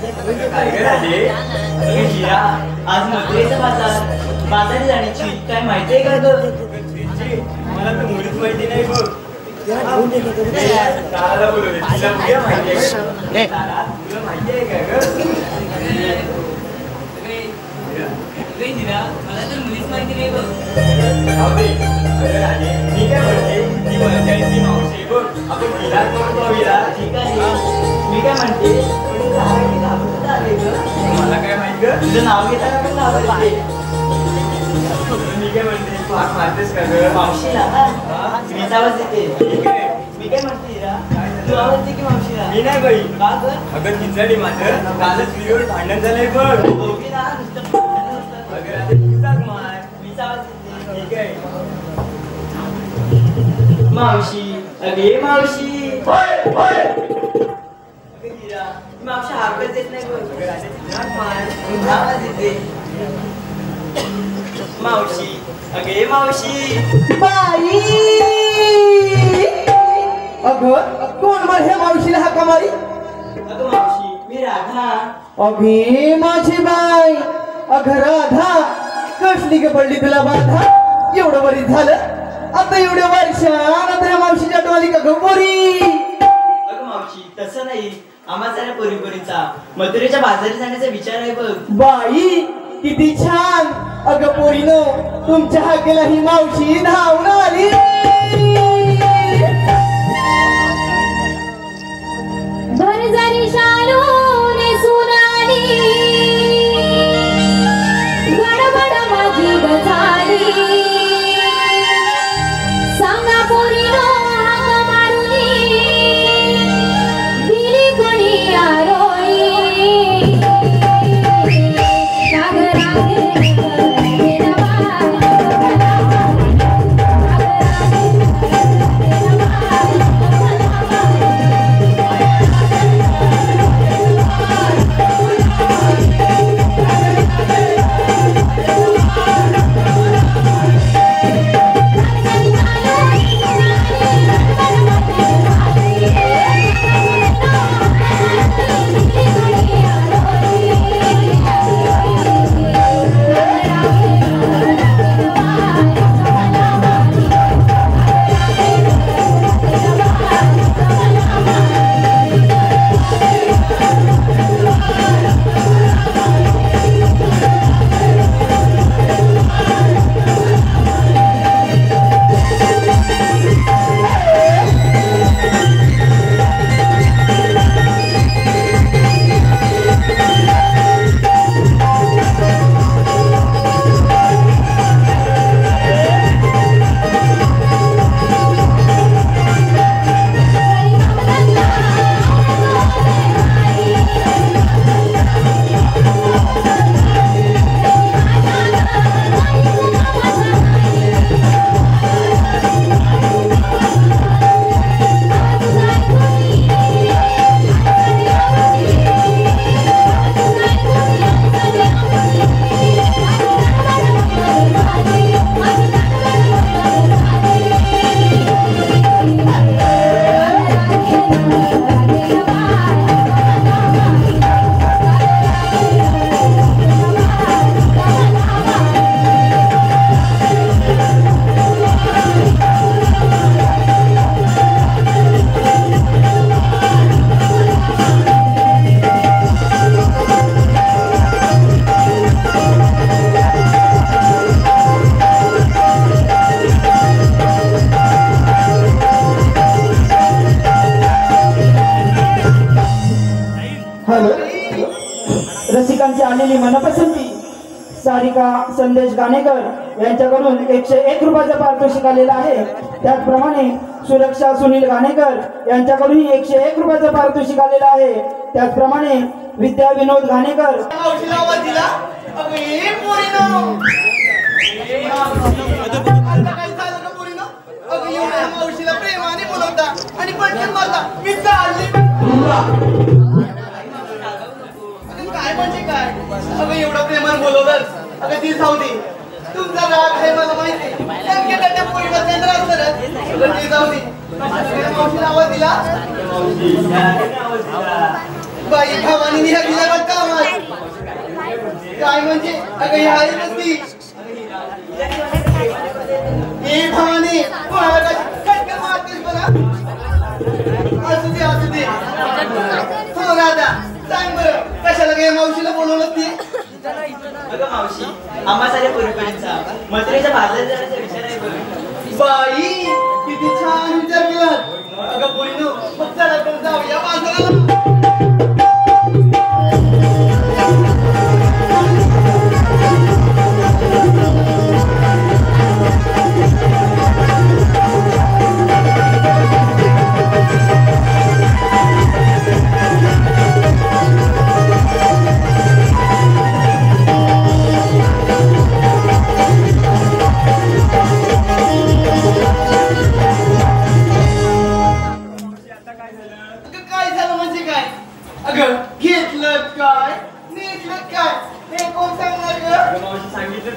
आज मथुरेचा बाजारी जाण्याची काय माहिती आहे का ग? मला तर मुळीच माहिती नाही बघ. माहिती आहे का ग? मला तर मुळीच माहिती नाही बघ. मी काय म्हणते ती माझ्या मावशी बघ आपण विरा करतो विरा. ठीक आहे मी काय म्हणते मला काय माहित ग? तुझं नाव घेताना पण नाव आहे. मी काय म्हणते तू हाक मारतेस का ग मावशीला? मीच आवाज देते. मी काय म्हणते तू आवाज दे की मावशीला. मी नाही बाई. का ग? अगं खिचडी माझं कालच व्हिडिओवर भांडण झालंय बघ. नुसतं मीच आवाज देते. ठीक आहे मावशी. अगे मावशी मावशी हाकच देत नाही आवाज येते. मावशी अगे मावशी. बाई अगं कोण मग हे मावशीला हाका मारी? अगं मावशी मी राधा. अगे माझी बाई. अगं राधा कसली ग पडली तुला बाधा? एवढं बरी झालं आता एवढ्या वर्षात आता मावशीच्या डोळी का गपोरी? अगं मावशी तसं नाही. आम्हा जरा पोरीपोरीचा मथुरेच्या बाजारी जाण्याचा विचार आहे बघ. बाई किती छान. अगं पोरीनो तुमच्या हाकेला ही मावशी धावून आली. भरजरी शालूने सुनाली गडबड माझी गजाली. सांगा पोरीनो हाक मारुनी दिली कोणी आरोई. रसिकांची आलेली मनपसंती सारिका संदेश गाणेकर यांच्याकडून 101 रुपयाचं पारितोषिक आलेलं आहे. त्याचप्रमाणे सुरक्षा सुनील गाणेकर यांच्याकडून 101 रुपयाचं पारितोषिक आलेलं आहे. त्याचप्रमाणे विद्या विनोद गाणेकर. मावशीला प्रेमाने बोलवता आणि पटकन मारता. मी चालली काय म्हणजे काय? अगं एवढं प्रेमाने बोलवलं. अगं ती जाऊ दे. तुमचा राग आहे मला माहिती. त्या पोरीला केंद्र असतं. ती जाऊ दे. मावशीला आवाज दिला. बाई भावानी निघा काय म्हणजे अगं ही आई नसती हे भवानी कोणाला काय खटकन मारतेस बघा असू दे हो राधा सांग बरं कशाला काय मावशीला बोलवलं ती अगं मावशी आम्हा साऱ्या पोरीपर्यंतचा मथुरेच्या बाजार जाण्याचा विचार आहे बरं. बाई किती छान विचार केला अगं बोललो मग चला आपण जाऊया बाजाराला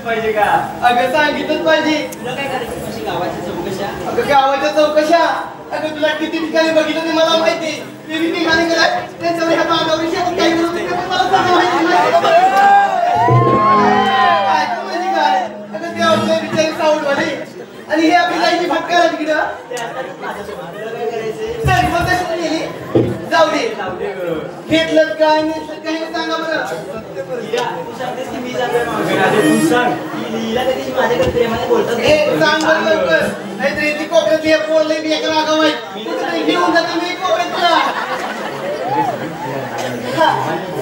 पाहिजे का अगं सांगितलंच पाहिजे तुला काय करायचं अशी गावाच्या चौकशा अगं गावाच्या चौकशा अगं तुला किती ठिकाणी बघितलं ते मला माहिती किती ठिकाणी गेलाय त्याच्यावर ह्या बांधावर शेतात काही करत होते ते पण मला सगळं माहिती काय तू म्हणजे काय अगं ते आपल्या बिचारी साऊंडवाले आणि हे आपली जायची फटकारा तिकडं काय करायचंय तरी पण तशी गेली जाऊ दे घेतलं काय नेसलं काय हे सांगा बरं तू सांगतेस की मी जातोय मावशी तू सांग की लीला कधी माझ्याकडे प्रेमाने बोलतात हे सांग बरं लवकर नाहीतर इथे कोपऱ्यात हे पोरले मी एक रागाव आहे कुठेतरी घेऊन जातो मी कोपऱ्यात तुला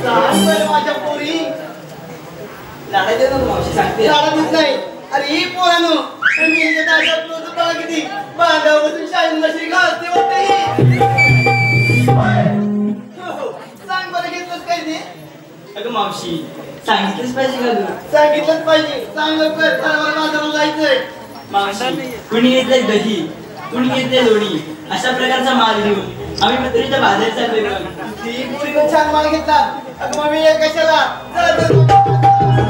सांग बरं माझ्या पोरी लाडायचं ना मावशी सांगते झाडा दिसत नाही अरे ही पोरानो मी इथे दाखवत नव्हतं बघा किती बांधावर बसून शाळेत मशी घालते वाटते सांग बरं घेतलंच काय ते अगं मावशी सांगितलंच पाहिजे का तू सांगितलंच पाहिजे सांग लवकर मला बाजाराला जायचंय मावशी कुणी घेतलंय दही कुणी घेतलंय लोणी अशा प्रकारचा माल घेऊन आम्ही मथुरेच्या बाजार चाललोय ती पोरी पण छान माल घेतला अगं मग मी कशाला चला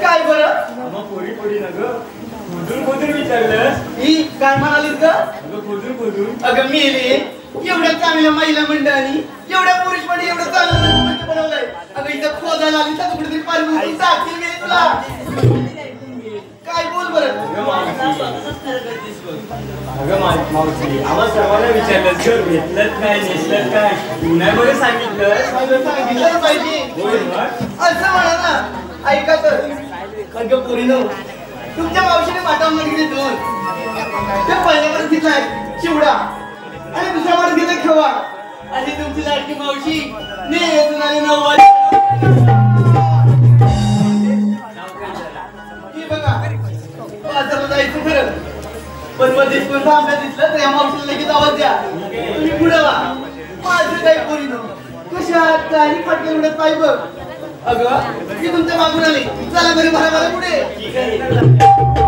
काय बरं मग पोरी पोरी ना ग खोदून खोदून विचारलंस ही काय म्हणालीस ग अगं खोदून खोदून अगं मेले एवढ्या चांगल्या महिला मंडळांनी एवढ्या पुरुषपणे एवढं चांगलं डॉक्युमेंट बनवलंय अगं इथं खोदायला आली तर कुठेतरी पाणी उचलून टाकतील मी तुला काय बोल बरं अगं मावशी आम्हाला सर्वांना विचारलंस ग घेतलंच काय नेसलंच काय तू नाही बरं सांगितलं सांगितलं पाहिजे होय मग असं म्हणा ना ऐका तर अगं पोरीनो तुमच्या मावशीने माटावर मडकीने दोन त्या पहिल्यावर दिलाय चिवडा आणि दुसऱ्या वर दिलाय खवा आणि तुमची लाडकी मावशी नेसून आणि नऊवारी ही बघा बाजाराला जायचं खरं पण मध्येच कोणता आंब्या दिसलं तर या मावशीला लगेच आवाज द्या तुम्ही पुढे वा माझं काही पोरीनो कशा काही फटके उडत पाय बघ अगं मी तुमच्या मागून आली चला बरे भरा भरा पुढे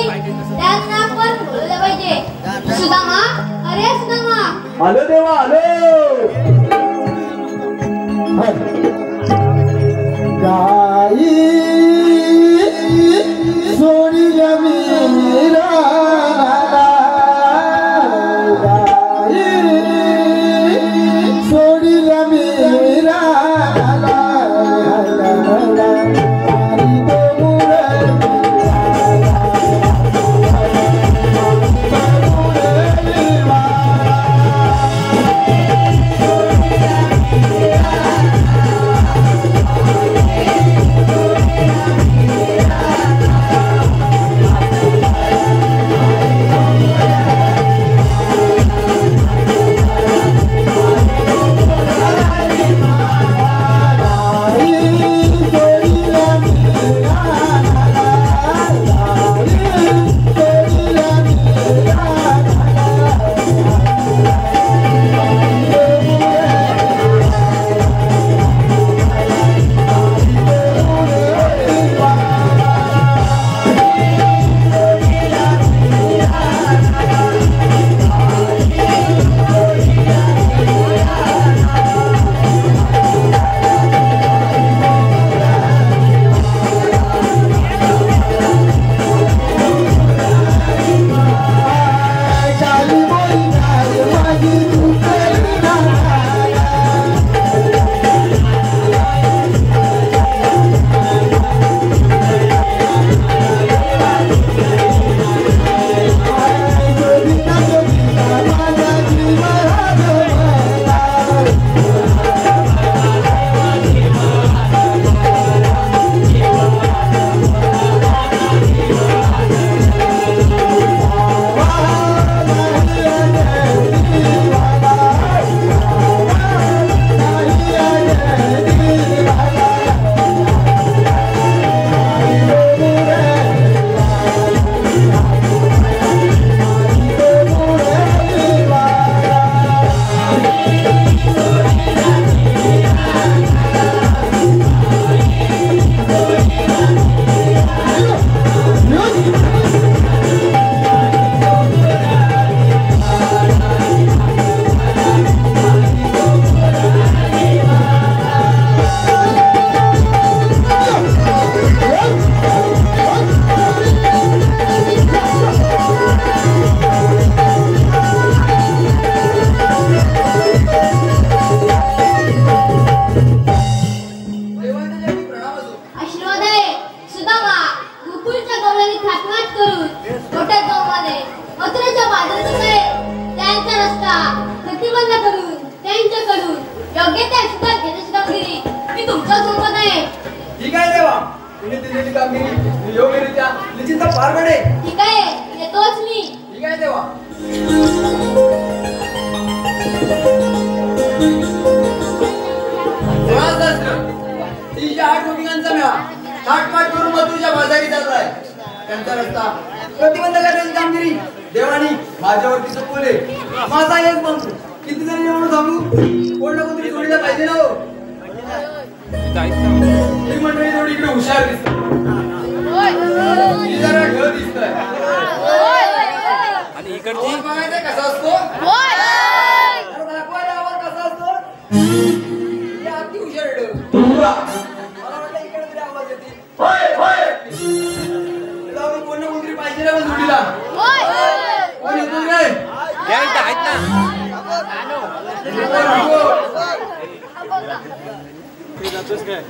नाही त्यांना पण बोललं पाहिजे. सुदामा, अरे सुदामा. आलो देवा आलो. गाई सोडीला मीरा, गाई सोडीला मीरा.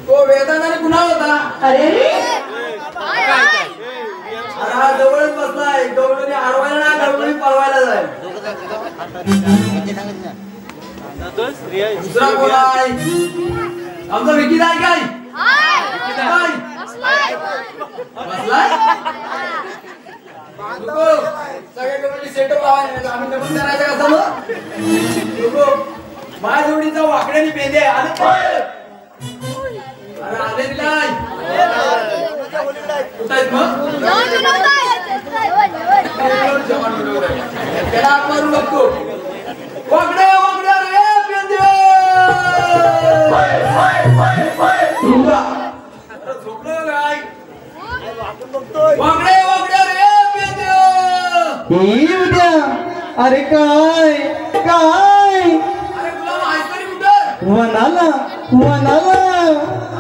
तो वेदांताने गुन्हा होता. अरे हा जवळच बसलाय. गवळणी हरवायला ना गवळणी पळवायला जाय. दुसरा कोण आहे? आमचा विकी जाय काय? बसलाय सगळ्या गवळणी सेटअप लावायला आम्ही नमन करायचं कसं मग माझ्या जोडीचा वाकड्याने पेंदे आले. अरे आले दिलाय कुठं आहेत मग? त्याला आग मारू बघतो. वाकडे वाकडे रे पेंदे झोपलो काय? वाकडे वाकडे रे पेंदे ही उद्या अरे काय काय अरे तुला माहिती कुठं वनाला वनाला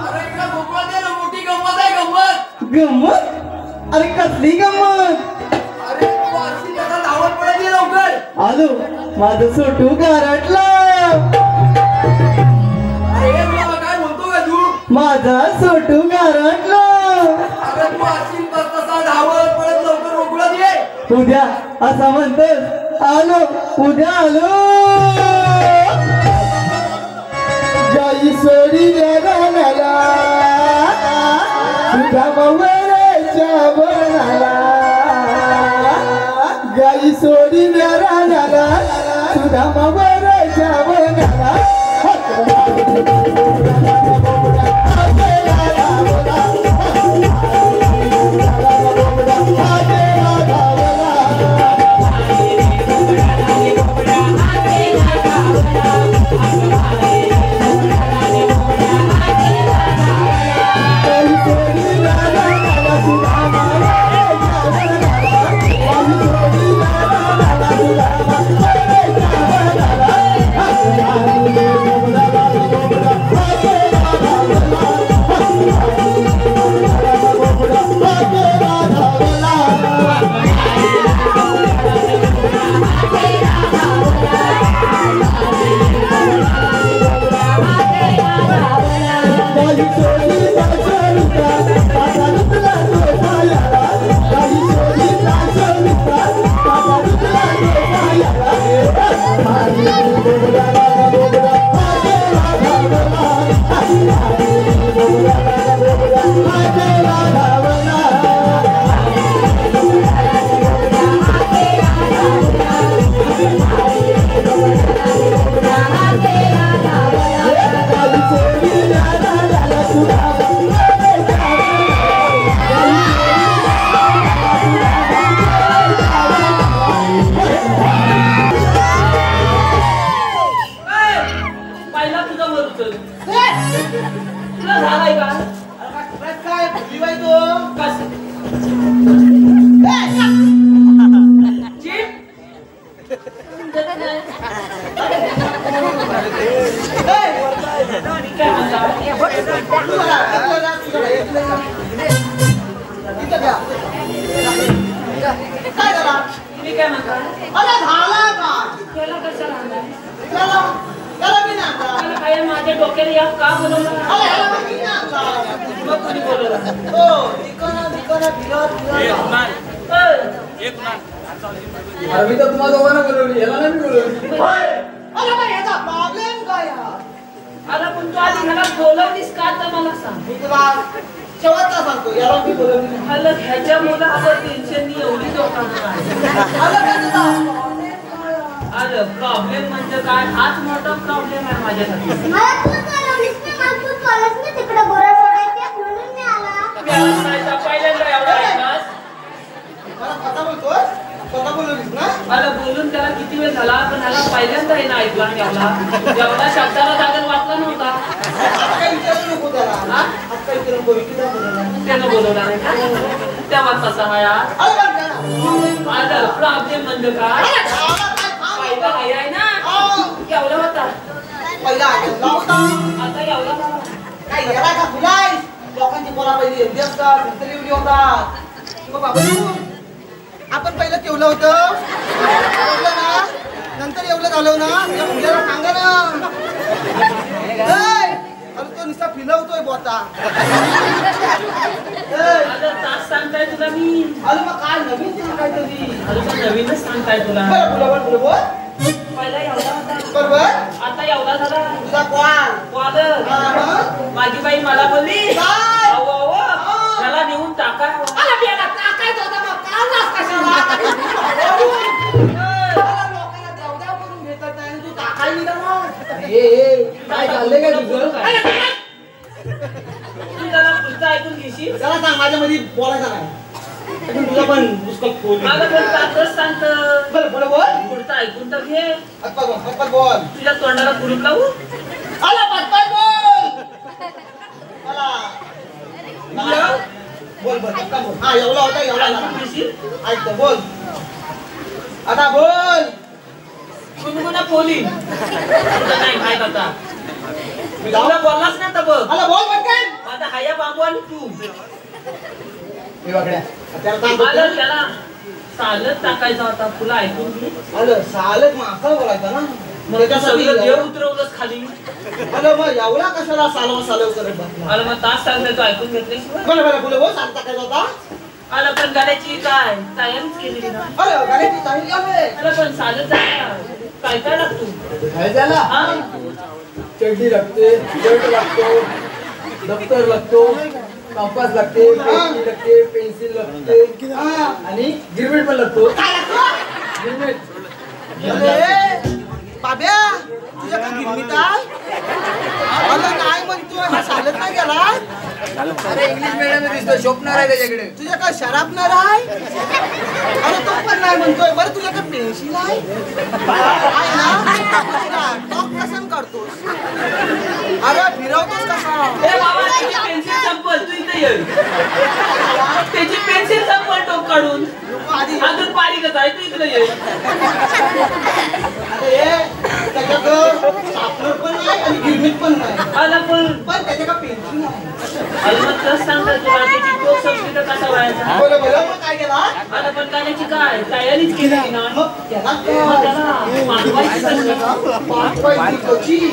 अरे इकडे भोपळा दे ना मोठी गंमत आहे गंमत गंमत अरे कसली गंमत अरे तू अशी त्याला धावत पडत ये लवकर आलो माझं सोटू गारटला अरे तुला काय म्हणतो का तू माझा सोटू गारटला अरे तू अशी तसा धावत पडत लवकर मोकळत ये उद्या असा म्हणतोस आलो उद्या आलो गाई सोडी रानाला तुझ्या मवऱ्याच्या बनाला गाई सोडी रानाला तुझ्या मवऱ्याच्या बनाला अरे तर तुम्हाला दोघांना बोलवली याला नाही बोलवली अरे पण याचा प्रॉब्लेम काय अरे पण तू आधी ह्याला बोलवलीस का तर मला सांग मी तुला शेवटचा सांगतो याला मी बोलवली नाही. अरे ह्याच्या मुलावर टेन्शन एवढी लोकांना अरे प्रॉब्लेम म्हणजे काय हाच मोठा प्रॉब्लेम आहे माझ्यासाठी मला तू बोलवलीस ना मला तू बोलवलीस ना तिकडे बोरा सोडायचे म्हणून मी आला पहिल्यांदा एवढा ऐकलास मला स्वतः बोलतोस स्वतः बोलवलीस ना मला बोलून त्याला किती वेळ झाला पण ह्याला पहिल्यांदा आहे ना ऐकला एवढा शब्दाला जागण वाचला नव्हता काय विचारू नको त्याला हा? आज काय विचारू नको विचारू बोलवलं त्यानं बोलवला नाही का तेव्हा कसा हा यार अरे पण त्याला माझा प्रॉब्लेम म्हणजे काय पहिला हाय आहे ना एवढा होता पहिला ऐकला होता आता एवढा झाला काय येणार का फुलाय लोकांची पोरा पहिली एवढी असतात नंतर एवढी होतात किंवा बाबा आपण पहिलं केवलं होतं केवलं ना नंतर एवढं झालं ना त्या मुलाला सांगा ना अरे तो नुसता फिरवतोय बोता आता तास सांगताय तुला मी अरे मग काय नवीन सांगायचं अरे पण नवीनच सांगताय तुला बरोबर बोल पहिला एवढा होता बरोबर आता एवढा झाला तुझा कॉल वादळ माझी बाई मला बोलली काय? अहो, अहो, त्याला नेऊन टाकाय टाकायचं होतं मग काढलास कशाला लोकांना देवदेव करून घेतात आणि तू टाकायला निघाला काय चाललंय काय तुझं तू त्याला पुढचं ऐकून घेशील त्याला सांग माझ्यामध्ये बोलायचं नाही पण तुझा पण पुस्तक खोल मला पण पात्रच सांगतं बरं बरं बोल पुढचं ऐकून तर घे पटपट बोल तुझ्या तोंडाला कुलूप लावू आला पटपट बोल मला बोल बोल पटकन बोल हा एवढा होता एवढा झाला ऐकून घेशील ऐकतो बोल आता बोल. गुणगुणा पोली नाही माहित आता तुला बोललास ना तर बघ आला बोल पटकन. माझा हाया बाबू आणि तू हे बघड्या त्याला काय बोलतो? आलं त्याला चालत टाकायचा होता तुला ऐकून घे आलं सालच मागं बोलायचं ना. मग तू सगळं देव उतरवलंच खाली आलं मग एवढा कशाला सालव करत बसला? आलं मग तास सांगतो तू ऐकून घेतलीस बरं बोल बोल सांगता काय होता? आलं पण गाण्याची काय तयारीच केलेली ना अरे गाडीची चांगली आहे. आलं पण चालत जायला काय काय लागतो काय झाला? हा चड्डी लागते, शर्ट लागतो, दप्तर लागतो, कंपास लागते, पेन्सिल लागते, पेन्सिल लागते आणि गिरमिट पण लागतो. गिरमिट. अरे बाब्या तुझ्या काय गिरमिट आहे? अरे नाही म्हणतोय हा चालत नाही गेला. अरे इंग्लिश मीडियम दिसतो शोभणार आहे त्याच्याकडे. तुझ्या काय शराबणार आहे? अरे तो पण नाही म्हणतोय. बरं तुझ्या काय पेन्सिल आहे? टॉक कसा करतोस? अरे फिरवतोस कसा? ए बाबा त्याची पेन्सिल संपल तू इथे ये त्याची पेन्सिल संपल टोक काढून अजून पारीकच आहे तू इकडे ये अरे त्याच्याकडं शार्पनर पण नाही आणि गिरमिट पण नाही. आलं पण त्याच्याकडे पेन्सिल नाही. मग कसं सांगता तुला त्याची टोक संपली तर कसा व्हायचा बोला मग काय केला? आलं पण गाण्याची काय तयारीच केली ना मग त्याला मग त्याला मागवायची कसली?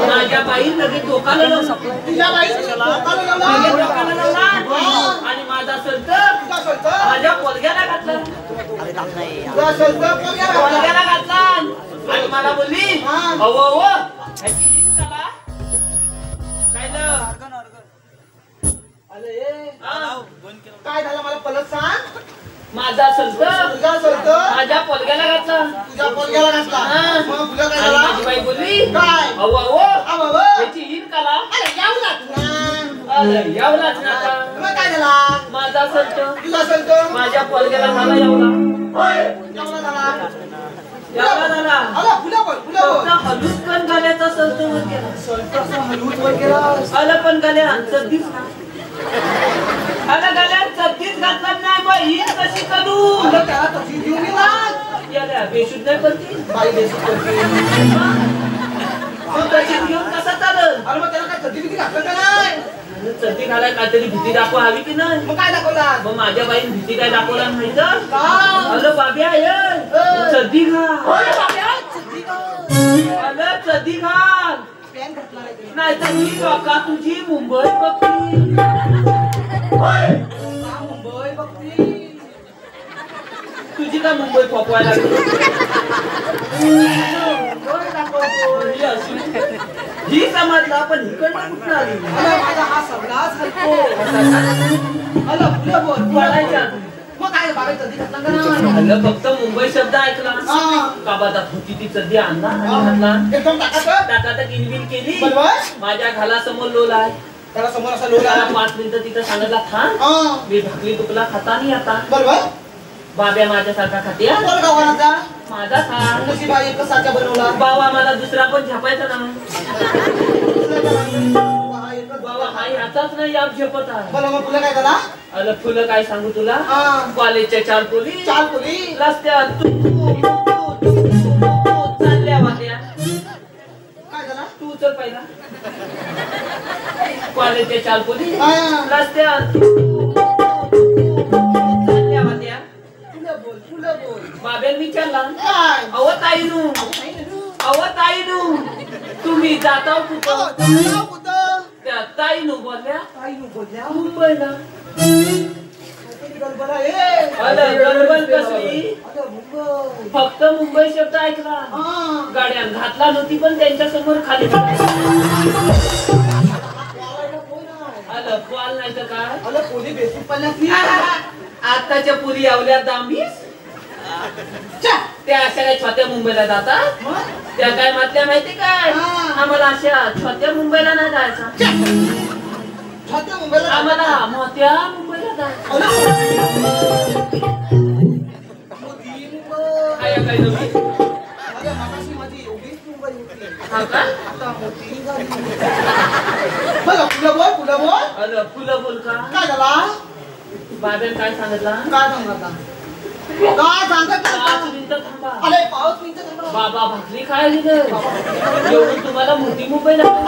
माझ्या बाई लगेच डोकाला लावून तुझ्या बाई लगेच डोकाला लावला आणि माझा संत माझ्या पोलग्याला घातला पोलग्याला घातला आणि मला बोलली अहो अहो ह्याची हीन कला काय काय झालं मला परत सांग. माझा संत तुझा संत माझ्या पोलग्याला घातला तुझ्या पोरग्याला घातला. मग तुझं काय आणि झालं? माझी बाई बोलली काय? अहो अहो बाबा ह्याची हीन कला अरे यावलाच ना. यावलाच ना का मग काय झाला? माझा संत तुझा संत माझ्या पोलग्याला झाला यावला यावला झाला. यावला झाला आला फुलं बोल फुलं बोल. फक्त हलूच पण गाण्याचा संत वर गेला संत असा हलवून वर गेला. आलं पण गाल्या चड्डीच ना आलं गाल्या चड्डीच घातला नाही मग ही कशी करू आलं त्याला तशी देऊन गेला. याला बेशुद्ध नाही करती बाई बेसिक करते. मग तशी घेऊन कसा चालल अरे मग त्याला काय चड्डी बिड्डी घातलं का नाही? चड्डी घालाय काहीतरी भीती दाखवा हवी की नाही मग काय दाखवला? मग माझ्या बाईन भीती काय दाखवला माहितं का? आलं बाब्या ये चड्डी घाल अरे बाब्या, चड्डी घाल. आलं चड्डी घाल पॅन्ट घातला नाही ते. नाही तर मी लोका तुझी मुंबई बघती का मुंबई बघती? तुझी का मुंबई फोपवायला लागली मुंबई दाखवतो. ही अशी ही समजला पण इकडनं कुठं आली अरे माझा हा सगळाच हलको. अरे फुलं बोल फुलं पळायच्या बोल. मग काय बाबा चड्डी घातला का नाही? आलं फक्त मुंबई शब्द ऐकला हा. काबातात होती ती चड्डी आणला आणि घातला एकदम टाकायचं. टाकाता किनबिन केली बरोबर. माझ्या घालासमोर लोला आहे त्याला समोर असा लोला. त्याला 5 मिनिटं तिथं सांगितला थांब हा. मी भाकरी तुकला खाता नाही आता बरोबर. बाब्या माझ्यासारखा खाते हा. कोण गावाचा? माझा खा कशी बाई एकच साचा बनवला. बाबा मला दुसरा पण झपायचा नाही हा, एकच बाबा हा याचाच नाही याप झेपत आहे बरं मग तुला काय झाला? आलं फुलं काय सांगू तुला हा. कॉलेजच्या 4 पोली चाल पोली. रस्त्यात चालल्या वाट्या काय झाला? तू चल पहिला कॉलेजच्या 4 पोली हा. रस्त्यात चालल्या वाट्या फुलं बोल फुलं बोल. बाबेन विचारला काय? अव ताईनू तुम्ही जाता कुठं तुला कुठं? त्या ताईनू बोलल्या काय नु बोलल्या? मुंबईला काहीतरी गडबड आहे. आलं गडबड कसली अगं मुंबई. फक्त मुंबई शब्द ऐकला हा. गाड्यान घातला नव्हती पण त्यांच्या समोर खाली बोलायला कोण आहे? आलं कॉल नाही तर काय अगं पोली बेसिक पडल्यातली. आताच्या पुरी आवल्या दांबीस त्या अशा काही छोट्या मुंबईला जातात मग? त्या काय म्हटल्या माहिती काय हा. आम्हाला अशा छोट्या मुंबईला नाही जायचं छोट्या मुंबईला आम्हाला मोठ्या मुंबईला जायचं मोठी मुंबई. काय काही नवीन अगं मगाशी माझी एवढीच मुंबई होती. हा का आता मोठी झाली. बरं फुलं बोल फुलं बोल. आलं फुलं बोल का काय झाला? बाबेन काय सांगितलं काय सांगू आता? काय सांगत पाच मिनिटं थांबा. अरे पाऊस मिनिटं थांबा. बाबा भाकरी खायला गेलं एवढं तुम्हाला मोठी मुंबई अरे लागते.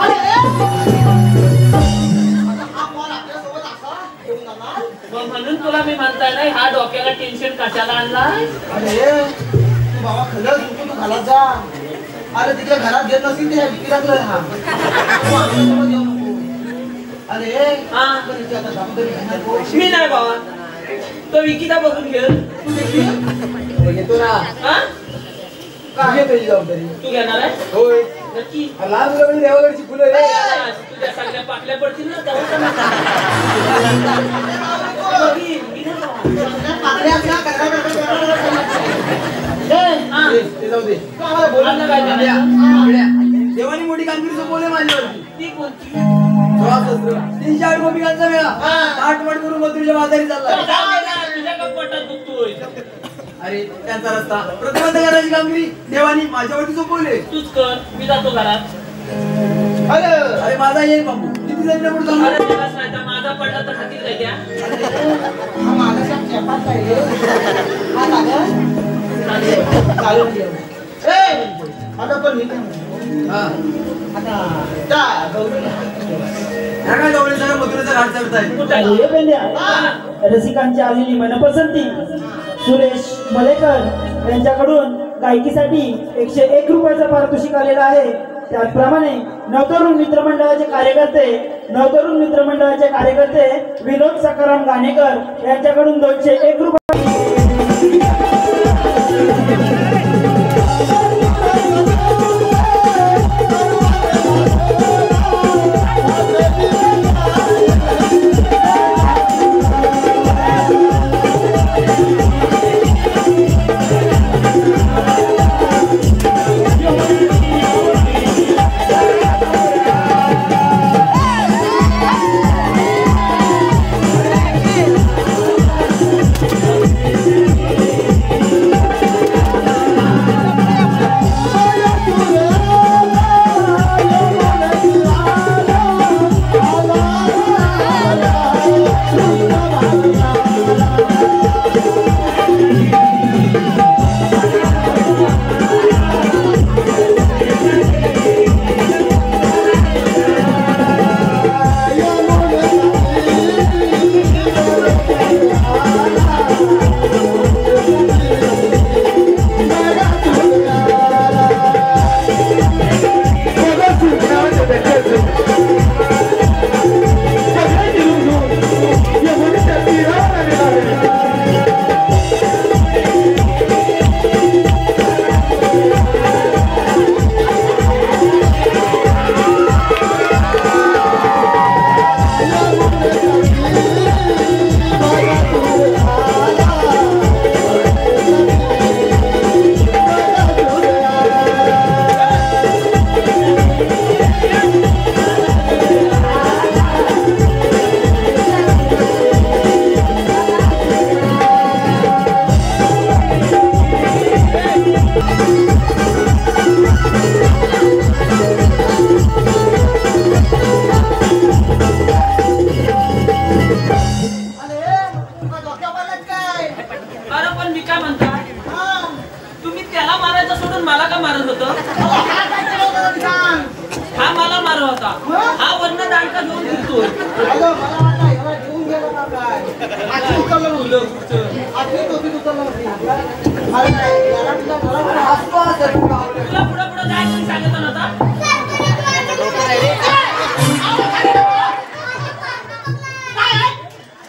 आता हा कॉल आपल्यासोबत असा येऊन जाणार. मग म्हणून तुला मी म्हणताय नाही हा डोक्याला टेन्शन कशाला आणलाय. अरे तू बाबा खरंच तू घालात जा. अरे तिकडे घरात घेत नसतील ते विकी लागलं हा तू आपल्यासोबत येऊ नको. अरे हा पण इथे आता जबाबदारी घेणार कोण? मी नाही बाबा तो विकीला बघून घे. तू देखील घेतो ना. हा काय घेतो ही जबाबदारी? तू घेणार आहे होय नक्की. लहान मुलं म्हणजे देवाकडची फुलं रे. तुझ्या सगळ्या पाकल्या पडतील ना तेव्हा का नाही? बघीन, मी नाही बाबा. पाकळ्या असल्या, हा. ते जाऊ दे. तू आम्हाला बोलू आता काय नका. करायचं? देवानी मोठी कामगिरी सोपवली माझ्यावरती. ती कोणती? 308 भूमिकांचा मेळा आठवड करून मथुरेच्या बाजारी चालला. जाऊ दे ना, तुझ्या का पोटात दुखतोय. अरे त्यांचा रस्ता प्रतिबंध करायची कामगिरी देवानी माझ्यावरती सोपवले. तूच कर मी जातो घरात. अरे माझा येईल बाबू किती जण पुढे अरे दिवस नाही तर माझा पडला तर खातील काय त्या. मथुरेचा घाट चढताय. कुठं आहे? हे पेंड्या रसिकांची आलेली मनपसंती सुरेश मलेकर यांच्याकडून गायकीसाठी 101 रुपयाचं पारितोषिक आलेलं आहे. त्याचप्रमाणे नवतरुण मित्रमंडळाचे कार्यकर्ते विनोद सकाराम गाणेकर यांच्याकडून 201 रुपये.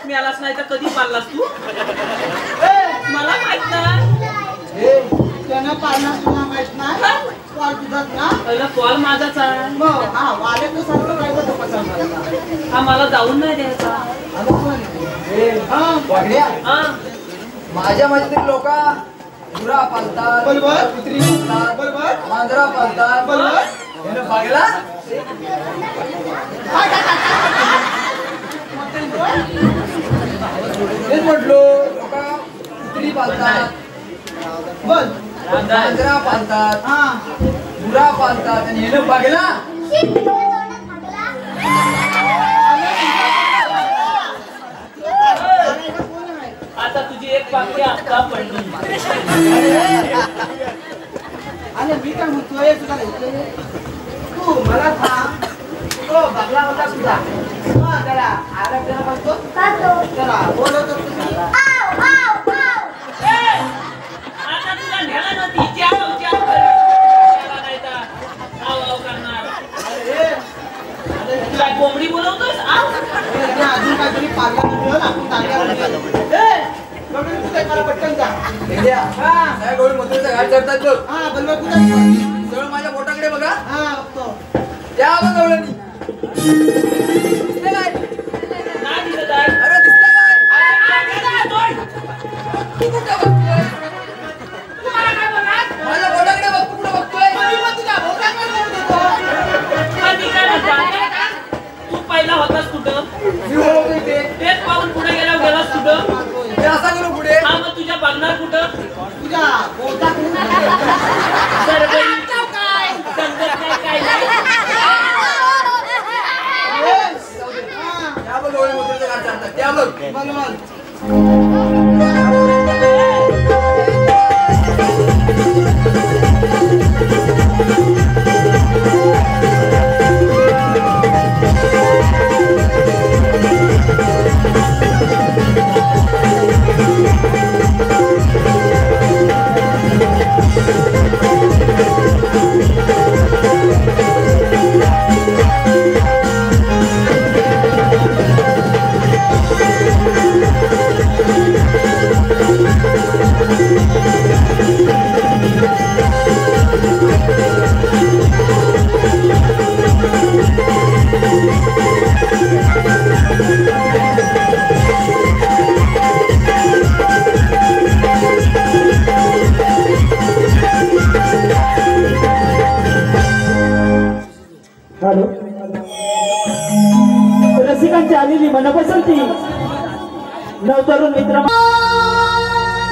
मिळालाच नाही तर कधी पाळलास तू? मला माहित नाही. त्यानं पाळणा तुला माहित नाही. कॉल तुझाच ना? पहिला कॉल माझाच आहे. मग हा वाल्याचं सारखं राहिलं तो पचास झाला. हा मला जाऊन नाही द्यायचा. हा माझ्या मैत्रीण लोक गुरा पालतात, बरोबर. कुत्री पालतात, बरोबर. मांजरा पालतात. बरोबर. यानं बघला तेच म्हटलो लोक कुत्री पालतात, बोल. मांजरा पालतात, हा गुरा पालतात आणि यानं बघला आता तुझी एक पाकळी आता पडली. आणि मी काय म्हणतोय तुला नाही तू मला सांग तो बगला होता तुझा त्याला आला त्याला म्हणतो का तो? त्याला बोलवतो तुम्ही आव, आव, आव. ए, आता तुला न्याला नव्हती. जाव त्याला नाही तर आव करणार. तू काय कोंबडी बोलवतोस? आव. अजून काहीतरी पार्लर ठेव ना आपण चांगल्या बघून तू मला पटकन जा काय गोळी मोत्याचं घाट चढतात बघ. हा बरोबर कुठे सरळ माझ्या बोटाकडे बघा. हा बघतो त्या बघ गवळणी. दिसले काय? नाही दिसत आहे. अरे दिसले काय? अरे, नाही दिसत आहे. तू कुठं बघतोय? तुम्हाला काय बोलणार? माझ्या बोटाकडे बघ. तू कुठं बघतोय? तुझ्या बोटाकडे बघतो पण मी काय म्हणतो? तू पहिला होतास कुठं? मी ओळखतो इथे. तेच पाहून पुढे गेलास कुठं? मी असा करू पुढे. हा मग तुझ्या बघणार कुठं? तुझ्या बोटाकडे सरबरी समजत नाही काय नाही. त्या बघ गवळी मोत्याचं घाट चढतात. त्या बघ. बरोबर हॅलो रसिकांची आलेली मनपसंती नवतरुण मित्र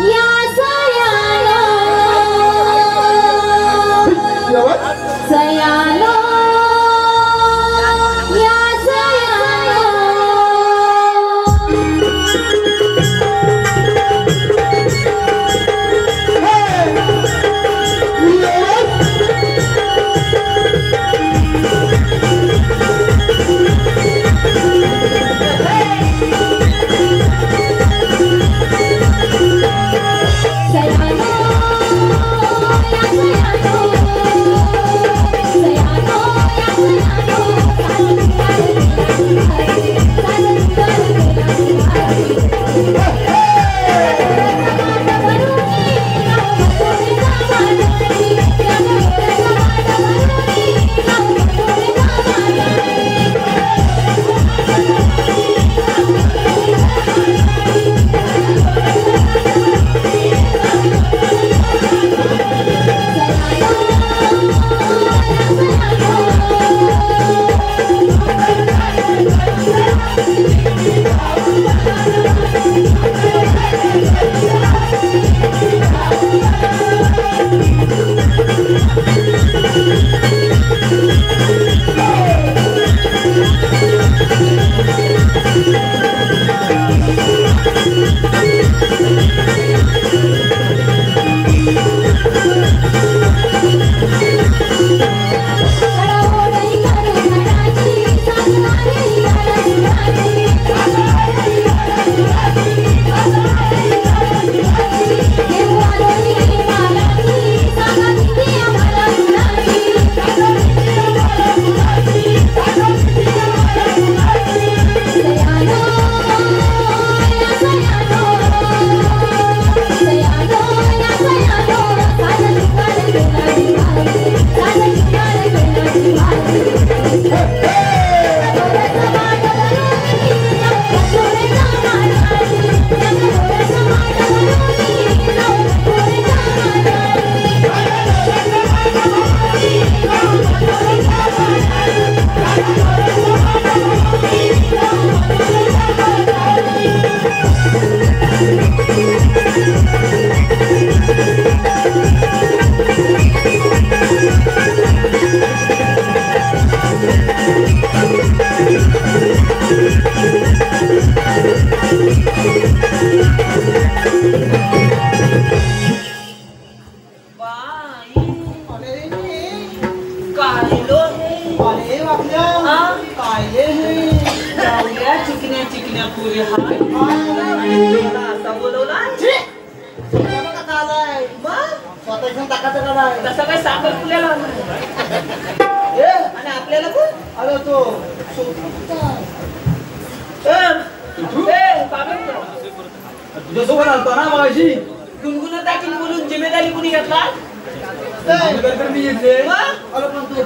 या सयानो सयानो या सयानो Hey! कसा आलाय मग स्वतःच्या टाकायचं का नाही तसं काय साखर फुल्याला आणि आपल्याला पण अरे तो तुझ्यासोबत आलतो ना माझी गुणगुणत टाकीन बोलून जिम्मेदारी कुणी घेतला मी येते अरे पण तू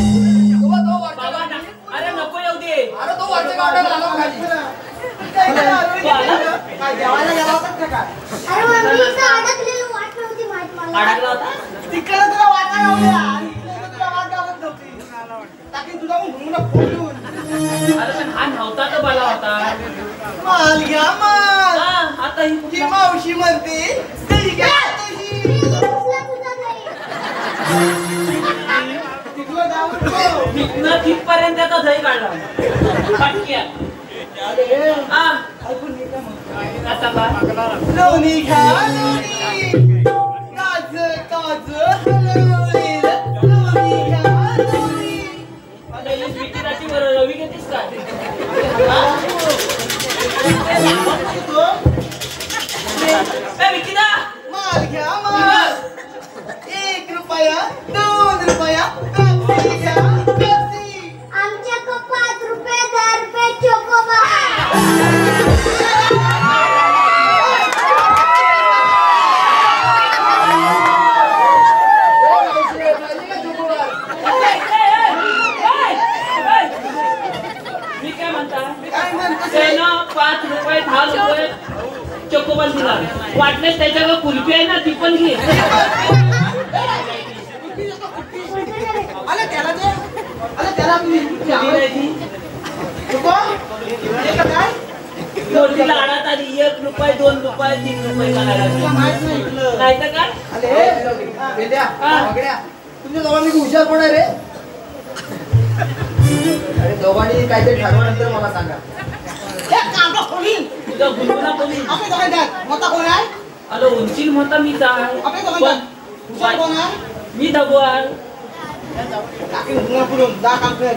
बाबा ना अरे नको येऊ दे अरे तो वरच्या गावठाला आला खाली काय जेवायला गेला होता का काय अरे मग मी इथं अडकलेलो वाट नव्हती माहित मला अडकला होता तिकडे तुला वाटा लावल्या आणि इकडे तुला वाट लावत नव्हती टाकी तुला घुमून फोडून अरे पण हा नव्हता तर बला होता माल घ्या माल हा, आता ही ही कुठला- मावशी म्हणते तरी घ्या तशी. मी उचला तुझा घरी तिकडं जाऊन बघ. तिथनं तिथपर्यंत त्याचा दही काढला पटक्या अरे, हा ऐकून घे का मग? आता काय लोणी घ्या लोणी काज काज हलवले लोणी घ्या लोणी आता ही विकिराची बरं रवी घेतीस का ए विकिदा माल घ्या माल 1 रुपया 2 रुपया पेप्सी घ्या पेप्सी आमच्या को 5 रुपये 10 रुपये चोकोबा मी काय म्हणता काय म्हणतो त्यानं 5 रुपये 10 रुपये चोकोबार दिला वाटल्यास त्याच्याकडे कुल्फी आहे ना ती पण घे अरे त्याला दे अरे त्याला मी कधी नाही ती नको हे काय जोडीला आडात आली 1 रुपये 2 रुपये 3 रुपये करायला तुला माहित नाही इकडलं. नाही तर काय अरे वेद्या हा. मागड्या तुमच्या दोघांनी हुशार कोण आहे रे अरे दोघांनी काहीतरी ठरवल्यानंतर मला सांगा हे कांदा खोली तुझा गुणगुणा कोणी आपले दोघे द्या मोठा कोण आहे आलो उंचील म्हणता मी आपले दोघे द्या हुशार कोण आहे मी दबवाल टाकी घुमा पुढून जा काम कर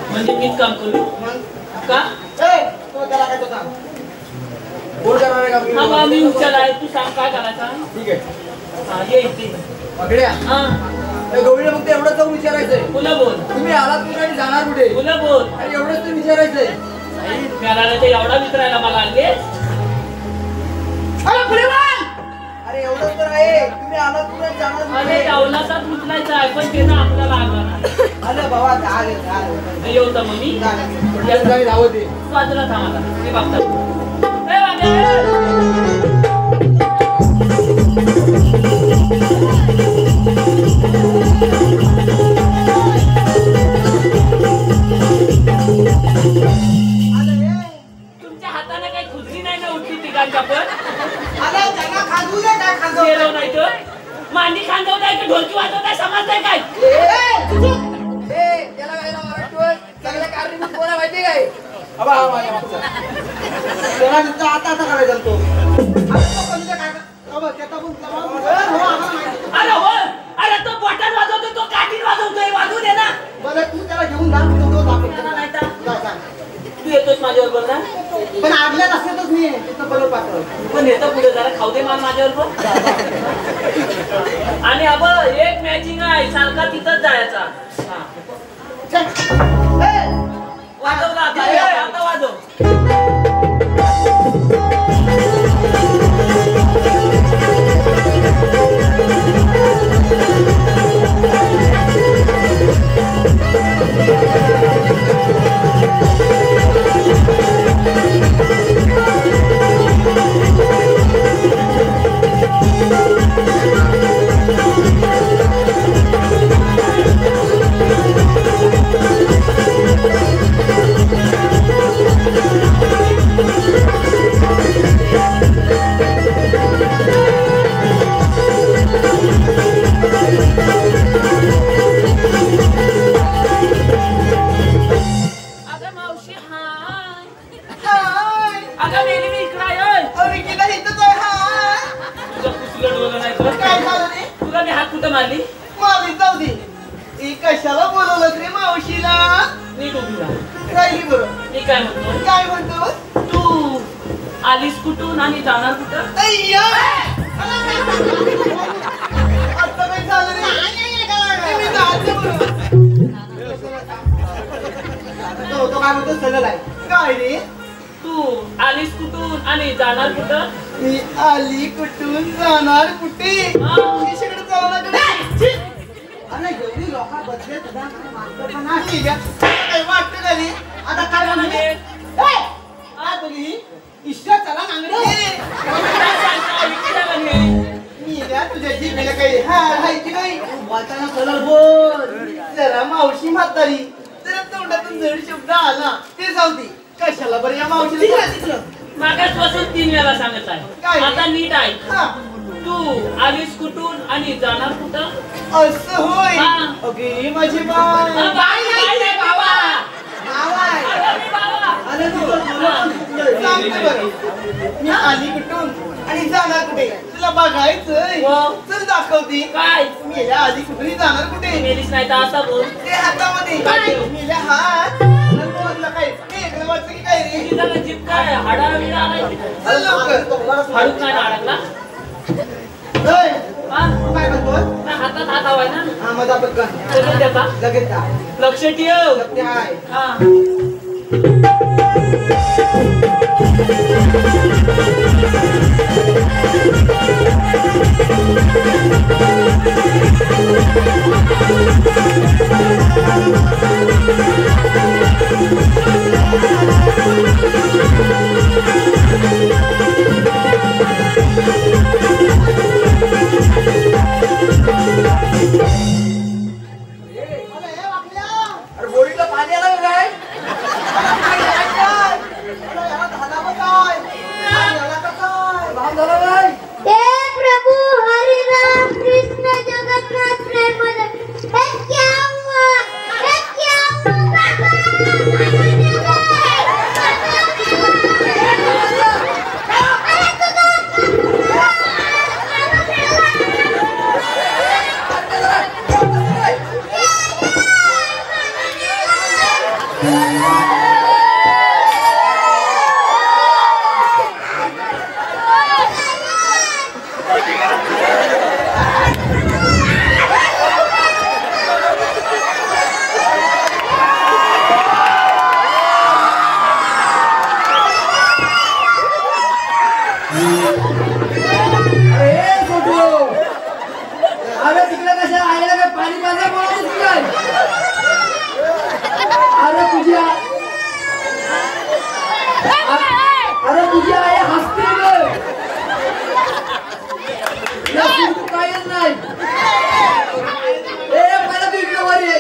म्हणजे मीच काम करू मग का ए तो त्याला काय तो सांग कोण करणार आहे हा बा मी का उचल आहे तू सांग काय करायचा ठीक आहे हा ये इथे मागड्या हा गवळीला फक्त एवढंच जाऊन विचारायचंय फुलं बोल तुम्ही आलात कुठे आणि जाणार कुठे फुलं बोल आणि एवढंच तर विचारायचंय मिळाला ते एवढा विचारायला मला आले अरे पुढे बोल अरे एवढंच तर आहे तुम्ही आलात कुठे आणि जाणार अरे कुठे एवढाचाच उचलायचा आहे पण ते ना आपल्याला आला अरे बाबा जा रे जा रे. येऊ तर मग मी जा रे. पटकन जावी धावत आहे. बाजूला थांब आता ते बघतात ए वाजे तुमच्या हाताने काही खुजली नाही ना उठली तिघांच्या पण अरे त्यांना खाजू दे काय खाजू गेलो नाही तर मांडी खांदवताय की ढोलकी वाजवताय समजताय काय त्याला गायला ओरडतोय सगळ्या कारणीभूत कोण आहे माहिती काय अबा हा माझ्या मागचा त्याला नुसतं आता आता करायचा तो अरे तो कोणत्या काय अबा त्याचा पण दबाव हो आम्हाला माहिती अरे हो अरे तो बटन वाजवतोय तो काठीन वाजवतोय वाजवू दे ना बरं तू त्याला घेऊन जा तो त्याला नाही तर जा तू येतोस माझ्याबरोबर ना पण आगल्यात असतच नाही तिथं बरोबर पाठव तू पण येतो पुढे जरा खाऊ दे मला माझ्याबरोबर आणि अब एक मॅचिंग आहे सारखा तिथंच जायचा हा. वाजवला आता आता वाजव Thank you. इकडं आहे, ओय. अरे की नाही इथंच आहे हा. तुझं कुठलं डोलं नाही तर. काय झालं रे? तुला मी हात कुठं मारली? मारली जाऊ दे. ही कशाला बोलवलं रे मावशीला? नीट उभी राहा. राहिली बरं. मी काय म्हणतो? काय म्हणतो? तू आलीस कुठून आणि जाणार कुठं? अय्या! आता काय झालं रे? मी जायचं बरं. तो काय म्हणतो सरळ आहे. काय रे? तू आलीस कुठून आणि जाणार कुठं? मी आली कुठून जाणार कुठे? हा. इकडे जाणार कडे. अरे एवढी लोक बसले तुझा माणसं पण नाही का? काय वाटतं का रे? आता काय म्हणाले? आ तुझी इष्टा चला नांगडे. मी ना तुझ्या जीभेला काही हाय की नाही? बोलताना सरळ बोल. जरा मावशी म्हातारी जरा तोंडातून जड शब्द आला ते जाऊ दे. कशाला बरं या मावशीला तिथलं मागासपासून 3 वेळा सांगत काय? आहे. आता नीट आहे. हा तू आलीस कुठून आणि जाणार कुठं? असं होय. हा. अगे माझी बाय. बाई नाही बाबा. आवाय. अरे मी बाबा. अरे सांगते बरं. मी आली कुठून आणि जाणार कुठे तुला बघायचंय. हो. चल दाखवते. काय? मेल्या आधी कुठे जाणार कुठे? मेलीस नाही तर असा बोल. ते हातामध्ये काय? मेल्या हात नंतर बोलला काय वेगळं वाटतं की काय रे? तुझा जीभ काय हाडा बिडा आलाय? चल लवकर. हाडूक नाही अडकला? होय. हा? तू काय म्हणतोय? नाही, हातात हात हवाय ना. हा माझा पटकन लगेच त्याचा लगेच जा. लक्ष ठेव. ते आहे. हा. अरे बोरीला पाणी आलं का काय? हे प्रभु हरि राम कृष्ण जगन्नाथ प्रेम हे क्या हुआ? हे क्या अरे तिकडे कशा आईला काय पाणी पाजा बोलावतोस काय? अरे तुझी आई हसते गं. या तू काहीच नाही. ए पहिला तू इकडे वर ये.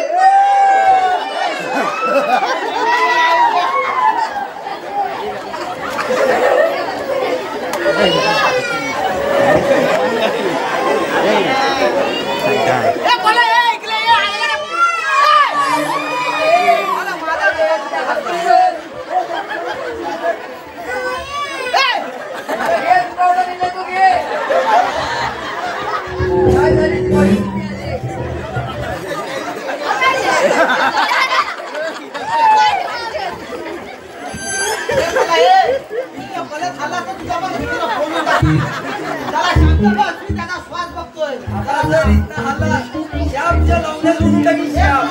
काय झाली ती बाई? श्वास बघतोय श्यामच्या लावण्यात उडून टाकी श्याम.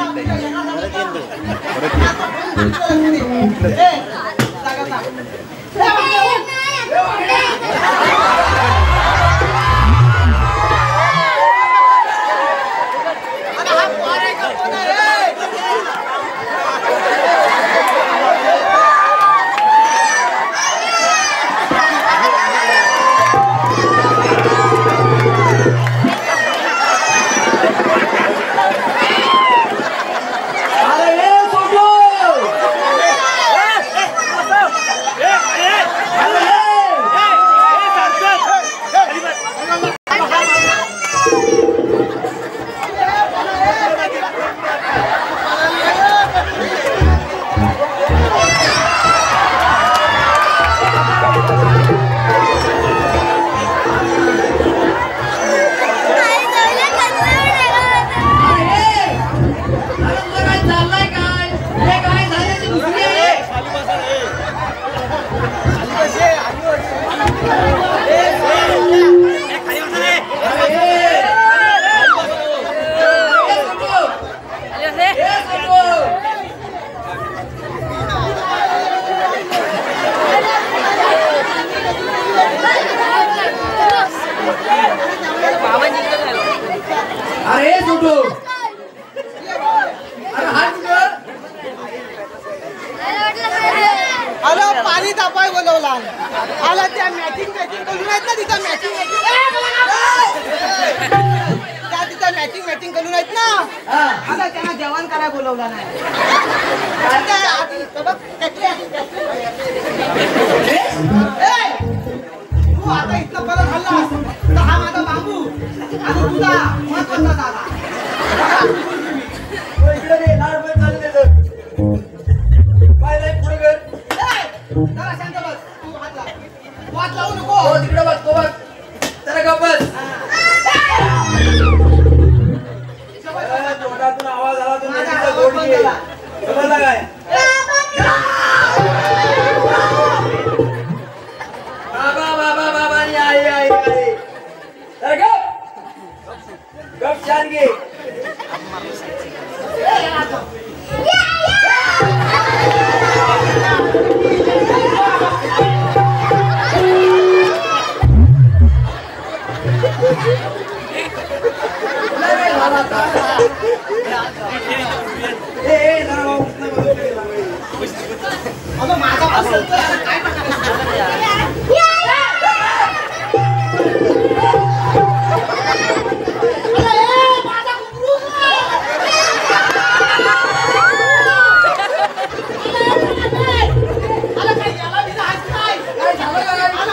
अरे छोटू अरे हात कर. आला पाणी तापाय बोलवला आला त्या मॅचिंग करून आहेत ना तिथं मॅचिंग त्या तिथं मॅचिंग करून आहेत ना आला त्यांना जेवण करायला बोलवला नाही तू आता इतकं परत हल्लास तर हा माझा बांबू आणि तुझा महत्वाचा दादा इकडे ये, लाड पण चालू दे तर. पाय नाही पुढे कर. जरा शांत बस तू हात लाव वाट लावू नको तो तिकडे बघ तो बघ जरा गप्प बस. तोंडातून आवाज आला तर माझा नदीचा आवाज गोड बंद घे. झाला. समजला काय? बाबा बाबा बाबा आणि आई आई आई. जरा गप. गप शांत घे. अगं माझा पण सलतोय, आता काय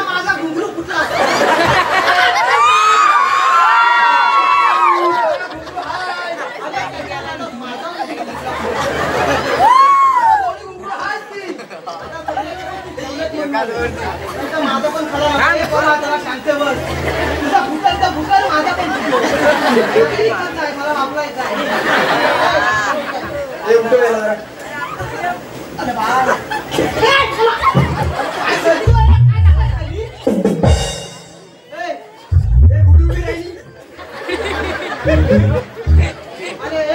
माझा घुंगरू फुटला माझा पण खरा शांत बस तुझा फुटल तर फुटल माझा पण मला वापरायचा हे उठव याला जरा. अरे बाळ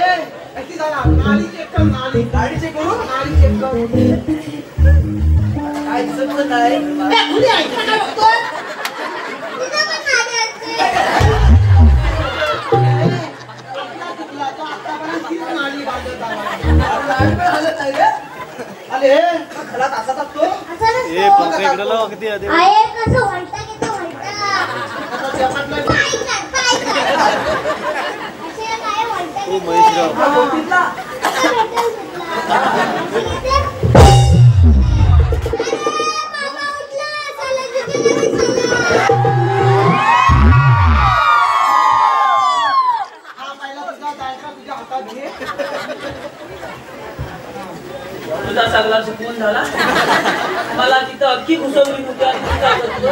नाली चेक कर नाली गाडी चेक करू. नाली चेक कर काय दिसत पण नाही. आहे कसं म्हणता की तो म्हणता असे काय म्हणता की तुझा सगळा सुकून झाला मला तिथं अख्खी घुसवली होती आणि तू काय करतो?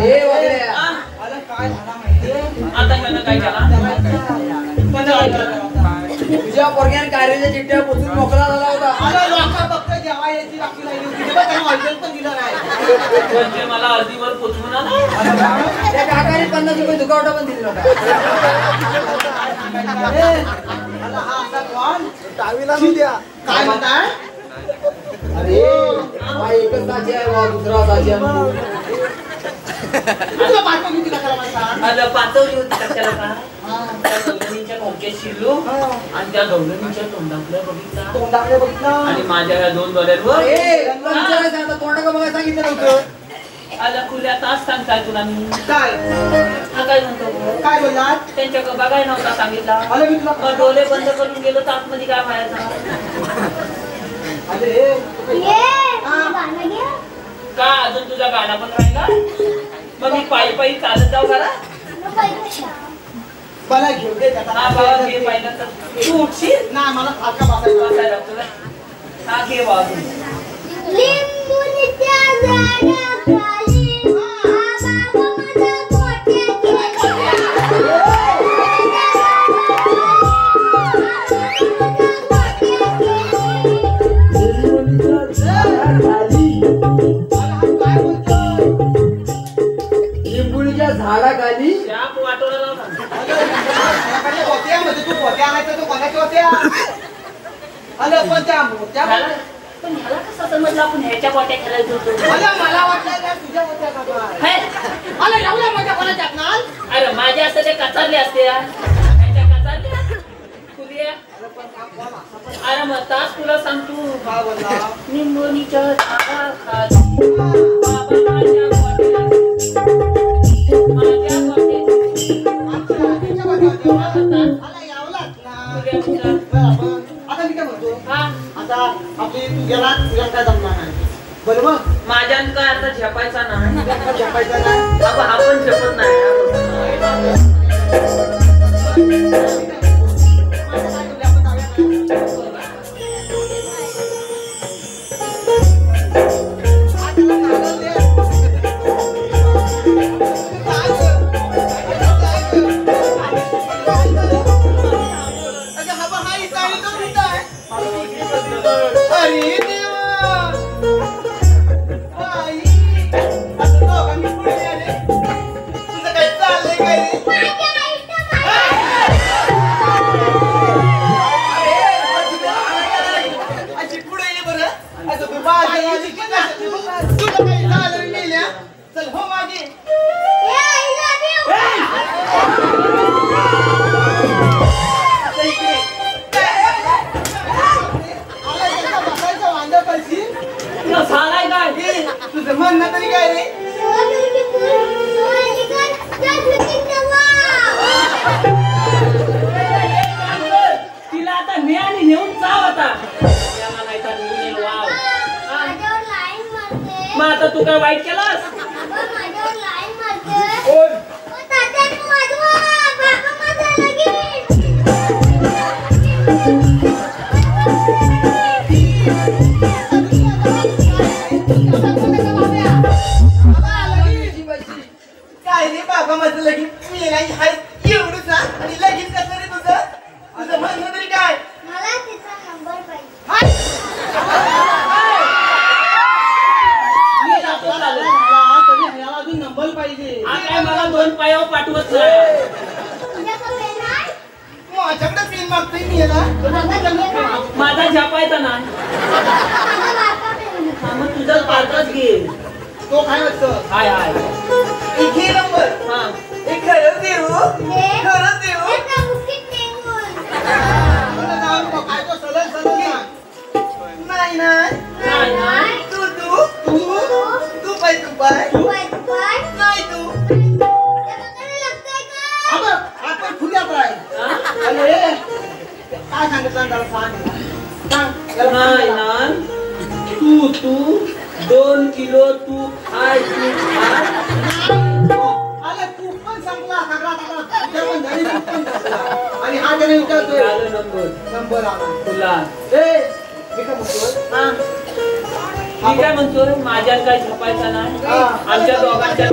ए वगैरे आ? काय झाला माहितीये आता ह्यानं काय केला तुझ्या पोरग्याने कार्याच्या चिठ्ठ्या पोचून मोकळा झाला होता. अरे लोका फक्त जेव्हा याची राखी लागली होती तेव्हा त्यांना ऑर्डर पण दिलं नाही म्हणजे मला अर्धीवर पोचवून आला त्या काकाने 50 रुपये दुखावटा पण दिला होता. मला हा असा कोण टावीला द्या काय म्हणताय अरे हा एकच साची आहे बा दुसरा साची आहे. तुला पाठवून दिला खरं मला सांग आलं पातवली होती कशाला का त्या गौरवणीच्या खोक्यात शिरलो आणि त्या गौरवणीच्या तोंडाकडे बघितला तोंडाकडे बघितलं आणि माझ्या या 2 डॉलरवर ए तुला विचारायचं आता तोंडाकडे बघायला सांगितलं नव्हतं. आला खुल्या तास सांगताय तुला मी काय हा काय म्हणतो काय बोललात त्यांच्याकडे बघाय नव्हता सांगितला अरे मी तुला मग डोळे बंद करून गेलो तर आतमध्ये काय व्हायचं अरे गाणं घ्या का अजून तुझा गाणं पण राहिला मग मी पायी पायी चालत जाऊ करा मला घेऊ दे त्याचा हा बाबा घे पाहिलं तर तू उठशील नाही मला फारका बसायचा बसायला तुला हा घे बाबा लिंबूच्या झाडाखाली बाबा माझा काय बोलतोय झाडाखाली शाप वाटोळा लावला. झाडाखाली होत्या म्हणजे तू होत्या आणायचं तू कोणाच्या होत्या अरे पण त्या पण ह्याला कसं समजलं आपण ह्याच्या गोट्या खेळायचो होतो? मला वाटलं त्या तुझ्या होत्या का काय? हे, अरे एवढ्या मोठ्या कोणाच्या ना अरे माझ्या असं ते कचारले असते ह्याच्या कचारले तुझ्या अरे मग तास तुला सांगतो का बोलला निंबोनीच्या झाडाखाली बाबा माझ्या गोट्या आता मी काय म्हणतो आता आपली तू गेला तुझ्या काय जमणार नाही बरोबर माझ्यान काय आता झेपायचा नाही झेपायचा नाही बाबा हा पण झेपत नाही अरे देवा बाई आता दोघांनी पुढे आले तुझं काय चाललंय काय रे अशी पुढे ये बरं आता तू बाजूला आली की नाही? तुला काही झालं रे मेल्या चल हो मागे आता इकडे बसायचं वांदा पाहिजे तुला सांगाय काय तुझं म्हणणं तरी काय रे तिला आता ने आणि नेऊन जाव आता याला नाही तर नेऊन ये, वाव. मग आता तू काय वाईट केलास कोण काय रे बाबा माझं लगीन मी नाही हाय एवढंच आणि लगीन कसं रे तुझं तुझं म्हणणं तरी काय मला तिचा नंबर पाहिजे अजून नंबर पाहिजे हा काय मला 2 पायावर पाठवत नाही तुझ्याकडे नाही माझ्याकडे पेन मागतोय मी याला माझा झेपायचा नाही माझा बारका पेन हा, मग तुझाच पालकाच घे तो काय वाटतं हाय हाय घे नंबर हा हे खरंच देऊ दे. खरंच देऊ एका मुठीत टेंगून मला नाव नको. काय तो सरळ सरळ सांग. नाही नाही नाही तू तू तू तू पाय पाय नाही तू त्याच्याकडे लागतंय का अबे, आपण खुल्यात आहे हा? अरे काय सांगितलं जरा सांग याला नाही सांग जरा. ना तू 2 किलो तू खाय तू खाय अरे तू पण संपला सगळा तुझ्या पण घरी तू पण संपला. आणि हा त्याने विचारतोय झालं नंबर नंबर आला तुला ए मी काय म्हणतोय हा मी काय म्हणतोय माझ्यात काय झोपायचा नाही हा. आमच्या दोघांच्या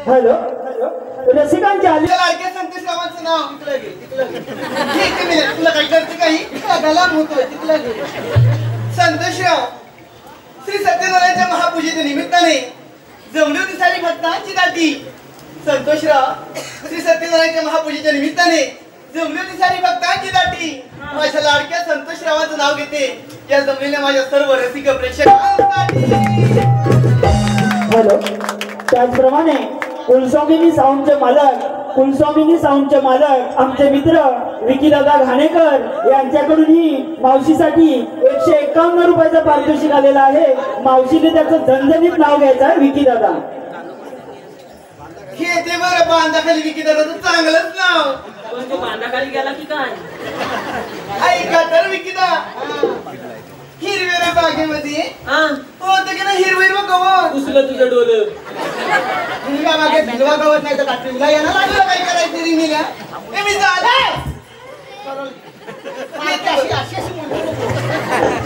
हॅलो रसिकांची आली तुझ्या लाडक्या संतोष रावांचं नाव तिकडे घे ठीक आहे मी तुला काही करते काही गलाम होतोय तिकडे घे संतोषराव श्री सत्यनारायणच्या महापूजेच्या निमित्ताने जमली होती सारी भक्तांची दाटी संतोषराव श्री सत्यनारायणच्या महापूजेच्या निमित्ताने जमली होती सारी भक्तांची दाटी माझ्या लाडक्या संतोषरावांचं नाव घेते या जमलेल्या माझ्या सर्व रसिक प्रेक्षकांसाठी हॅलो त्याचप्रमाणे कुलस्वामिनी साऊंडचे मालक आमचे मित्र विकीदादा घाणेकर यांच्याकडूनही मावशीसाठी 151 रुपयाचं पारितोषिक आलेलं आहे. मावशीने त्याचं झणझणीत नाव घ्यायचं आहे विकीदादा. घेते बरं बांधाखाली विकिदाचं चांगलंच नाव पण तो बांधाखाली गेला की काय ऐका तर विकिदा हिरव्या बागेमध्ये हा होतं की ना हिरवं गवत पुसलं तुझं डोलं. हिरव्या बागेत हिरवा गवत नाही तर काटला याला लागलं काय करायचं रिंगीला ए मी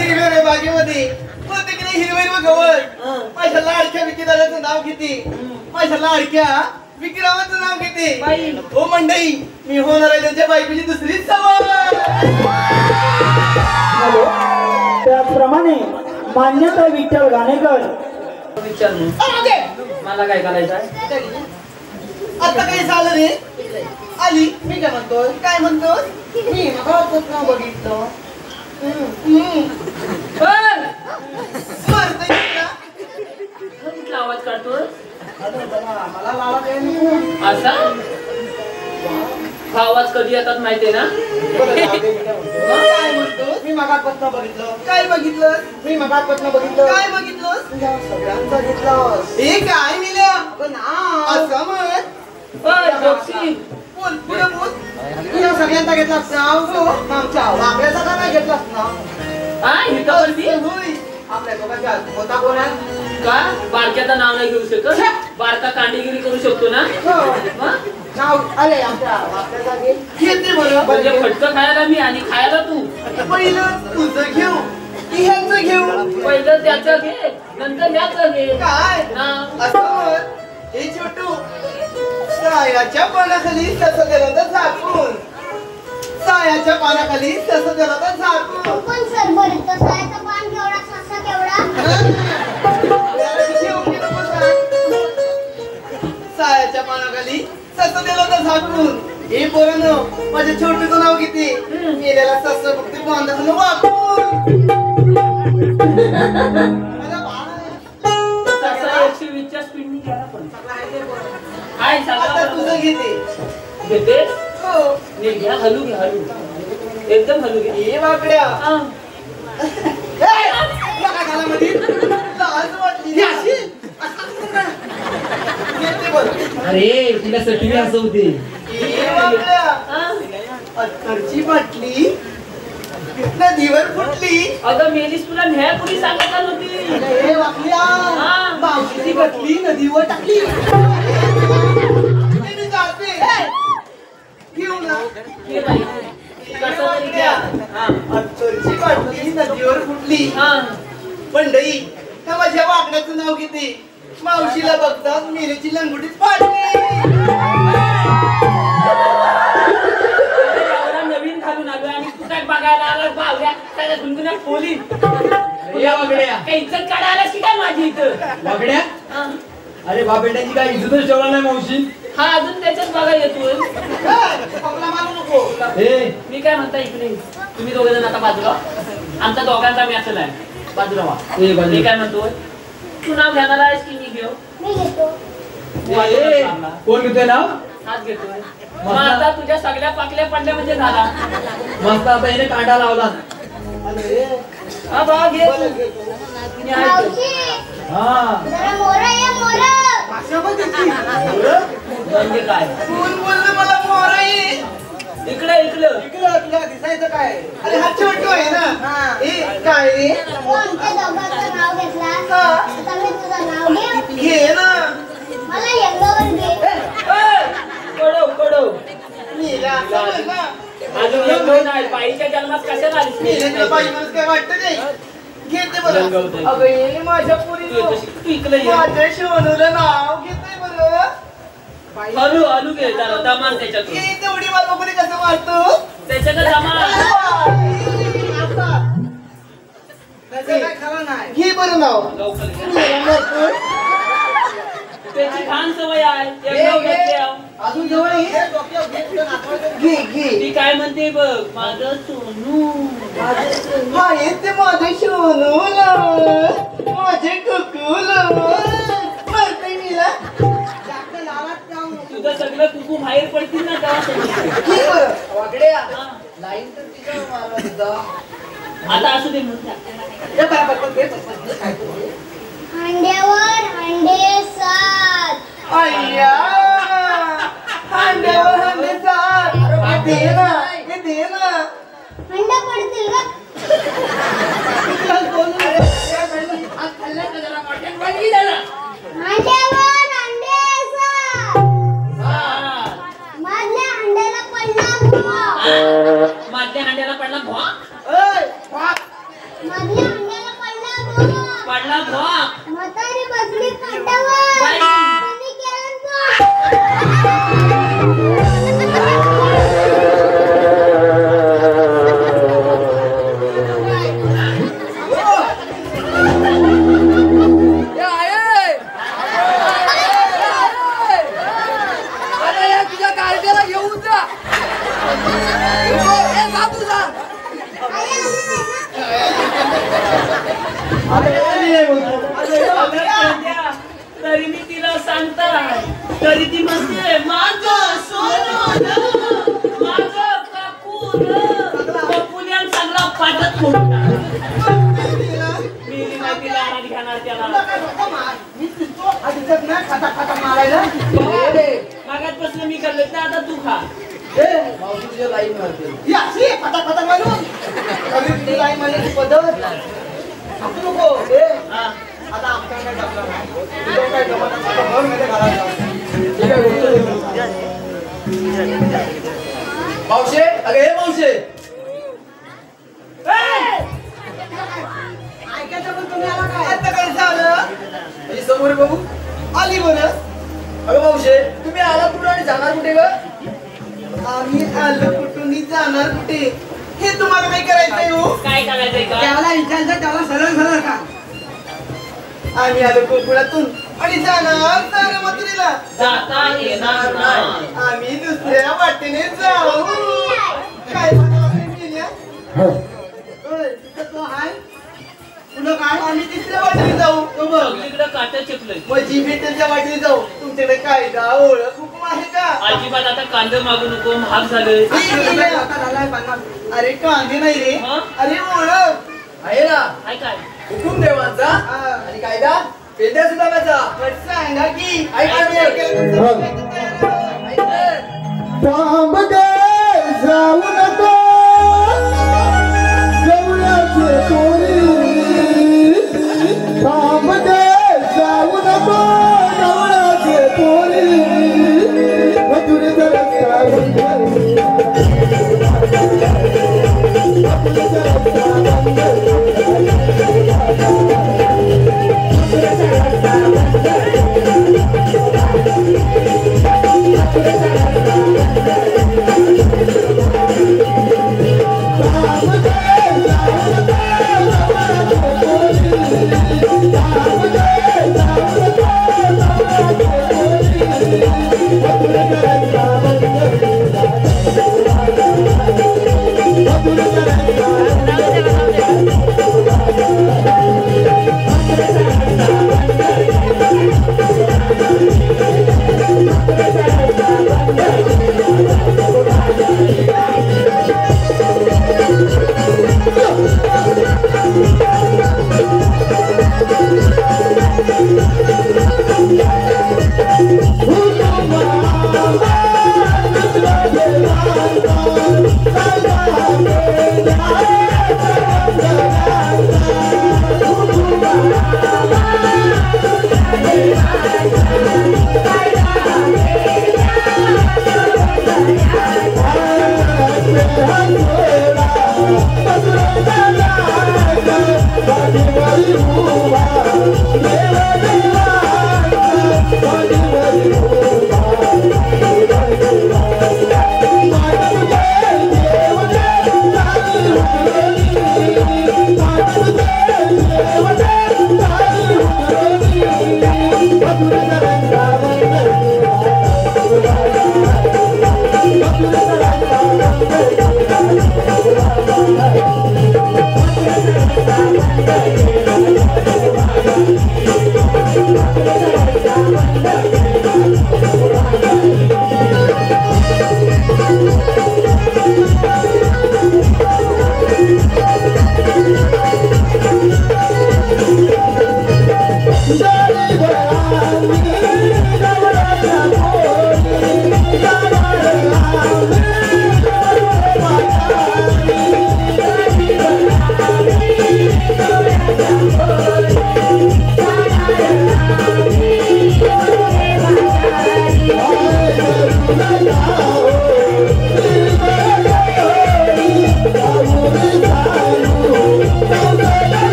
हिरव्या बागेमध्ये प्रत्येकाने हिरवं गवत माझ्या लाडक्या विकीदाराचं नाव किती माझ्या लाडक्या विक्रमाचं नाव किती हो मंडई मी होणार आहे त्यांच्या बायकोची दुसरीच सवाल. त्याचप्रमाणे मान्यता विठ्ठल घाणेकर विचार मला काय करायचं आहे. आता काही झालं रे आली मी काय म्हणतो काय म्हणतो मी मग बघितलं कुठला आवाज काढतोय मला लावा काय नको. असा हा आवाज कधी येतात माहितीये ना. काय म्हणतो मी मगातपासून बघितलं काय बघितलं मी मगातपासून बघितलं काय बघितलं सगळ्यांचं घेतलं हे काय मिळ्या असं मग जोशी बोल पुढे बोल तुझ्या सगळ्यांचा घेतलास नाव आमच्या वाकड्याचा का नाही घेतलास नाव हा ही खबर ती होय आपल्या दोघांच्या होता कोण आहे का बारक्याचं नाव नाही घेऊ शकत. बारका कांडीगिरी करू शकतो ना. नाव आले आमच्या वाकड्याचा घेते बरं म्हणजे फटकं खायला मी आणि खायला तू. पहिलं तुझं घेऊ की ह्याचं घेऊ पहिलं त्याचं घे नंतर याचं घे काय असं हे छोटू सायाच्या पानाखाली तसं गेलं तर झाकून सायाच्या पानाखाली तसं गेलं तर झाकून पण सर बरं तर सायाचं पान केवढा ससा केवढा सायाच्या पानाखाली तसं गेलं तर झाकून हे पोरांनो माझ्या छोटूचं नाव किती मेलेला सस फक्त बांधलं वाकून तसा 120च्या स्पीडनी गेला पण काय आता तुझं घेते घेते हो घ्या हलू घे हलू एकदम हलू घे. हे वाकड्या हा. नका घालामध्ये लाज वाटली ही अशी घेते बरं अरे तुला सटवी असं होते. हे वाकड्या हा. अत्तरची बाटली नदीवर फुटली अगं मेलीस तुला न्याय कुणी सांगितलं नव्हती. हे वाकड्या मावशीची बाटली नदीवर टाकली ते मी जाते घेऊ ना घे बाई. कसं तरी घ्या. हा. अत्तरची बाटली नदीवर फुटली हा. मंडई त्या माझ्या वाकड्याचं नाव किती मावशीला बघतात मिरेची लंगुटीत फाटली एवढा नवीन घालून आलो आणि तू काय बघायला आला बावल्या त्याच्या गुणगुण्या खोली या वागड्या काही इज्जत काढायला की काय माझी इथं. वागड्या हा. अरे बाबेट्याची काय इज्जतच ठेवला नाही मावशी. हा अजून त्याच्याच बघा येतोय. आपला मारू नको ए मी काय म्हणता इकडे तुम्ही दोघे जण आता बाजूला आमचा दोघांचा मॅच आहे बाजूला वा. ए, बाजूला. मी काय म्हणतोय तू नाव घेणार आहेस की मी घेऊ. मी घेतो ए, कोण घेतोय नाव हाच घेतोय. मग आता तुझ्या सगळ्या पाकल्या पडल्या म्हणजे झाला. मस्त आता याने कांडा लावला. हा बा घे तू. मी आहे इथं. मावशी हा जरा मोर ये मोर म्हणजे काय कोण बोललं मला मोराई इकडे इकडं इकडं तुला दिसायचं काय अरे हा छोटू आहे ना ए काय रे तू आमच्या दोघांचं नाव घेतला हा. आता मी तुझं नाव घेऊ घे ना मला यंगावर घे कडव कडव नीला समज ना अजून एक नाही बाईच्या जन्मात कशाला आलीस नीला बाई माणूस काय वाटतं नाही घेते बरं रंगवतंय. अगं ये माझ्या पुरी तू इकडे ये. माझ्या शिवणूला नाव घेते बरं हलू हलू घे जरा दमान त्याच्यातून हे तेवढी वालोबरी कसं मारतो त्याच्यात दमान काय खरं नाही घे बरं नाव लवकर घे. नीला मारतो. त्याची घाण सवय आहे एकदा घेतल्यावर. अजून जवळ घे घे ती काय म्हणते बघ माझं सोनू हा येते माझे शिवणूल माझे कुकुल मारते नीला तुझं सगळं कुकू बाहेर पडतील ना घे बरं वाकड्या हा. लाईन तर तिथं मारत होता. आता असू दे म्हणता हे bye, bye, bye, bye, bye. अंड्यावर अंडे सात अय्या हांड्यावर हांडे चाल हे दे ना हे दे ना अंडा पडतील का चल, बोलू. आज खाल्लं का जरा मोठ्यात वाढली जरा नाही बोलतो. तरी मी तिला सांगताय तरी ती म्हणते माझं सोनं माझं कापूर पुण्यात चांगला फाटत फोडून मी तिला हात घेणार त्याला मागातपासून मी करले तर आता तू खा मावशी तुझ्या लाईन मारते. आता आमच्या काय जमलं नाही. तुझं काय जमत नाही. आता भर मध्ये घालायला. ठीक आहे, बोलतो. मावशे अगं हे मावशे ऐकायचं पण तुम्ही आला काय? आता काय झालं? म्हणजे समोर बघू. आली बरं. अगं मावशे तुम्ही आला कुठं आणि जाणार कुठे ग? आम्ही आलो कुठून जाणार कुठे हे तुम्हाला काय करायचंय हो? काय करायचंय का त्याला विचारायचं त्याला सरळ सरळ का आम्ही आलो कोकणातून आणि जाणार तर मथुरेला जाता येणार नाही आम्ही दुसऱ्या वाटेने जाऊ काय मेल्या? होय, तिथं तो हाय पुन्हा काय आम्ही तिसऱ्या वाटेने जाऊ तो बघ सगळीकडे काटा चिपलंय मग जी भेटेलच्या वाटेने जाऊ तुमच्याकडे कायदा ओळख हुकूम आहे का अजिबात आता कांदे मागू नको महाग झाले अरे कांदे नाही रे हा? अरे ओळख आहे ना काय काय हुकूम देवांचा आणि कायदा पेंद्या सुद्धा पण सांगा की ऐका मी. थांब गे जाऊ नको जवळचे तोरी थांब गे जाऊ नको जवळचे तोरी मथुरेचा रस्ता बंद मथुरेचा रस्ता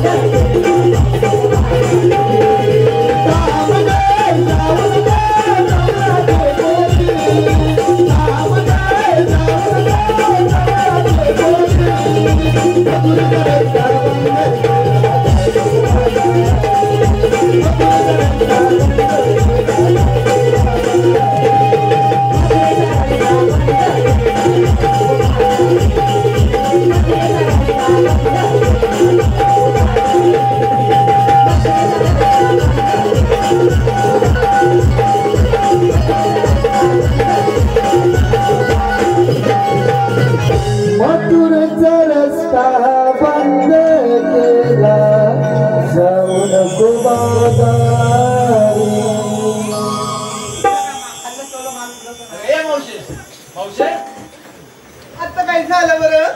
Thank you. नको बाजारी. ए मावशे मावशे आता काय झालं बरं?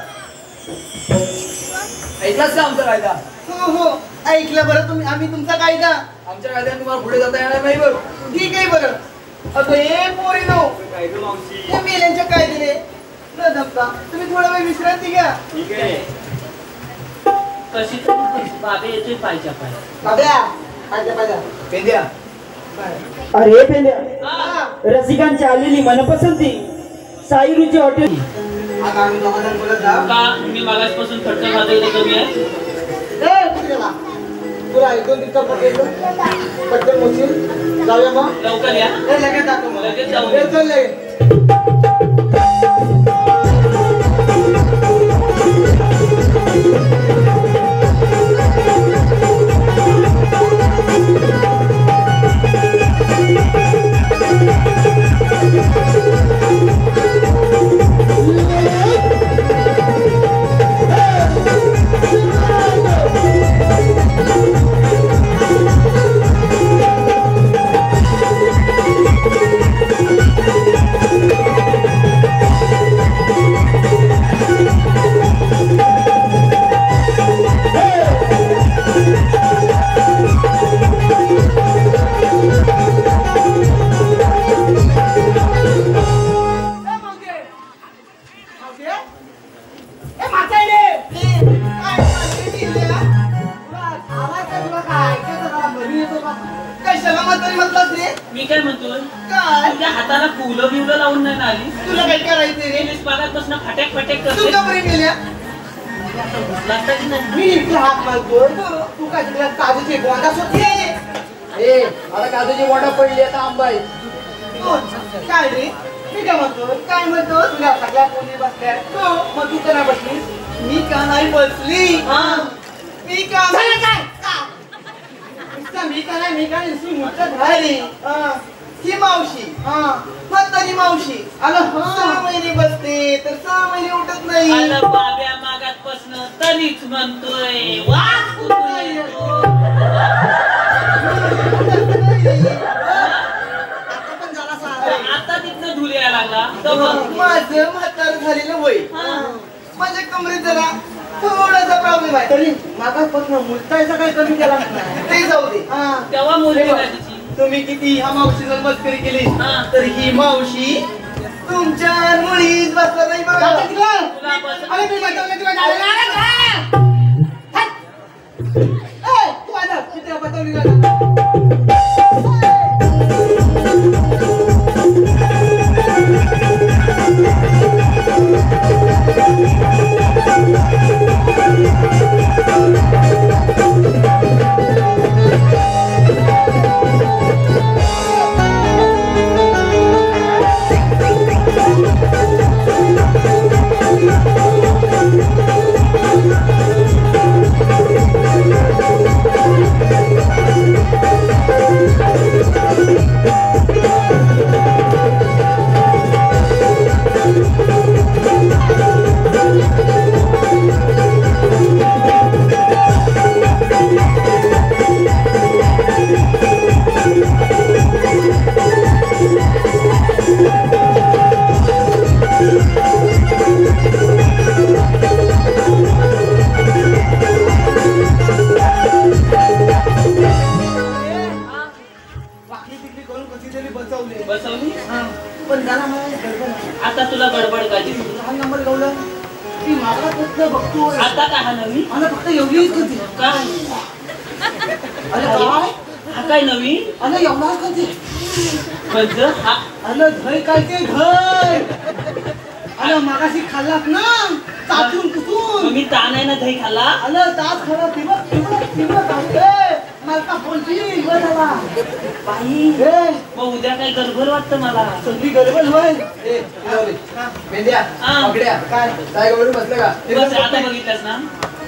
ऐकलाच का आमचा कायदा? हो हो ऐकलं बरं तुम्ही. आम्ही तुमचा कायदा. आमच्या कायद्याने तुम्हाला पुढे जाता येणार नाही बघ. ठीक आहे बरं. अगं ए पोरीनो, काय ग मावशी? त्या मेल्यांच्या कायद्याने न धपता तुम्ही थोडा वेळ विश्रांती घ्या. ठीक आहे. कशी तरी बाबे येतोय पाहिजे पाय. दाद्या पाहिजे पाहिजे पेंद्या अरे पेंद्या, हा. रसिकांची आलेली मनपसंती साईरुची हॉटेल. आता आम्ही दोघांना बोलत जा. का मी मागासपासून खर्च भागायला कमी आहे? ए कुठे गेला? तुला ऐकून तिथं पकडलं पटकन मोशील. जाऊया मग. लवकर या. ए लगेच जातो मग. लगेच जाऊ. ए, चल लगेच. कशाला म्हातारी म्हटलास रे? मी काय म्हणतोय, काय? तुझ्या हाताला फुलं बिवलं लावून नाही ना आली? तुला काय करायचंय रे? पोलीस बागात फटाक फटाक तू करते. का बरे मेल्या? लागतं की नाही? मी इकडे हात मारतो. तू काय तुला काजूची गोंडा सुटली? ए आता काजूची वाटा पडली आता आंबा आहे. काय रे? मी काय म्हणतो? काय म्हणतो? तुला सगळ्या कोणी बसल्या? तू मग तू का नाही बसली? मी का नाही बसली? मी का नाही? नुसतं मी का नाही? मी काय नुसती मुठ्ठत राहिली. ही मावशी म्हातारी मावशी आलं 6 महिने बसते तर 6 महिने उठत नाही. आलं बाब्या मागातपासनं तरीच म्हणतोय वाच कुठून येतो. आता पण झाला सहा. आता तिथनं धुर यायला लागला तर बघ. माझं म्हातार झालेलं वय माझ्या कमरेत जरा थोडासा प्रॉब्लेम आहे. तरी मागासपासून मुलतायचा काही कमी केला नाही. ते जाऊ दे. तेव्हा मुलगी नाही तिची. तुम्ही किती ह्या मावशीला मस्करी केली हा. तर ही मावशी तुमच्या मुळीच बसला नाही बघा. तुला बस- अरे मी बसवलं तुला झालं. ए, तू आला. किती बसवली तुला? बसवली. पण जरा मला गडबड आहे. आता तुला गडबड काय दिसली? हा नंबर गावला ती मला फक्त बघतोय. आता का हा नवीन मला फक्त एवढीच करते. काय अरे काय? हा काय नवीन अरे एवढाच करते. बंद हा अरे धय काय ते धय. अरे मागाशी खाल्लात ना चाटून कुठून. मी ताण आहे ना दही खाल्ला. अरे तास खरं ठिबक ठिबक ठिबक आहे. मला का बोलती बघा बाई हे मग उद्या काय गडबड वाटतं मला. सगळी गडबड होय. ए पेंद्या हा. पकड्या काय? जागेवरून बसलं का? बस आता बघितलंस ना.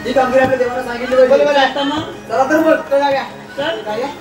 ही कामगिरी आपल्या देवाला सांगितली बरोबर पाहिजे. आहे. आता मग चला तर बघ. चला घ्या. चल काय आहे?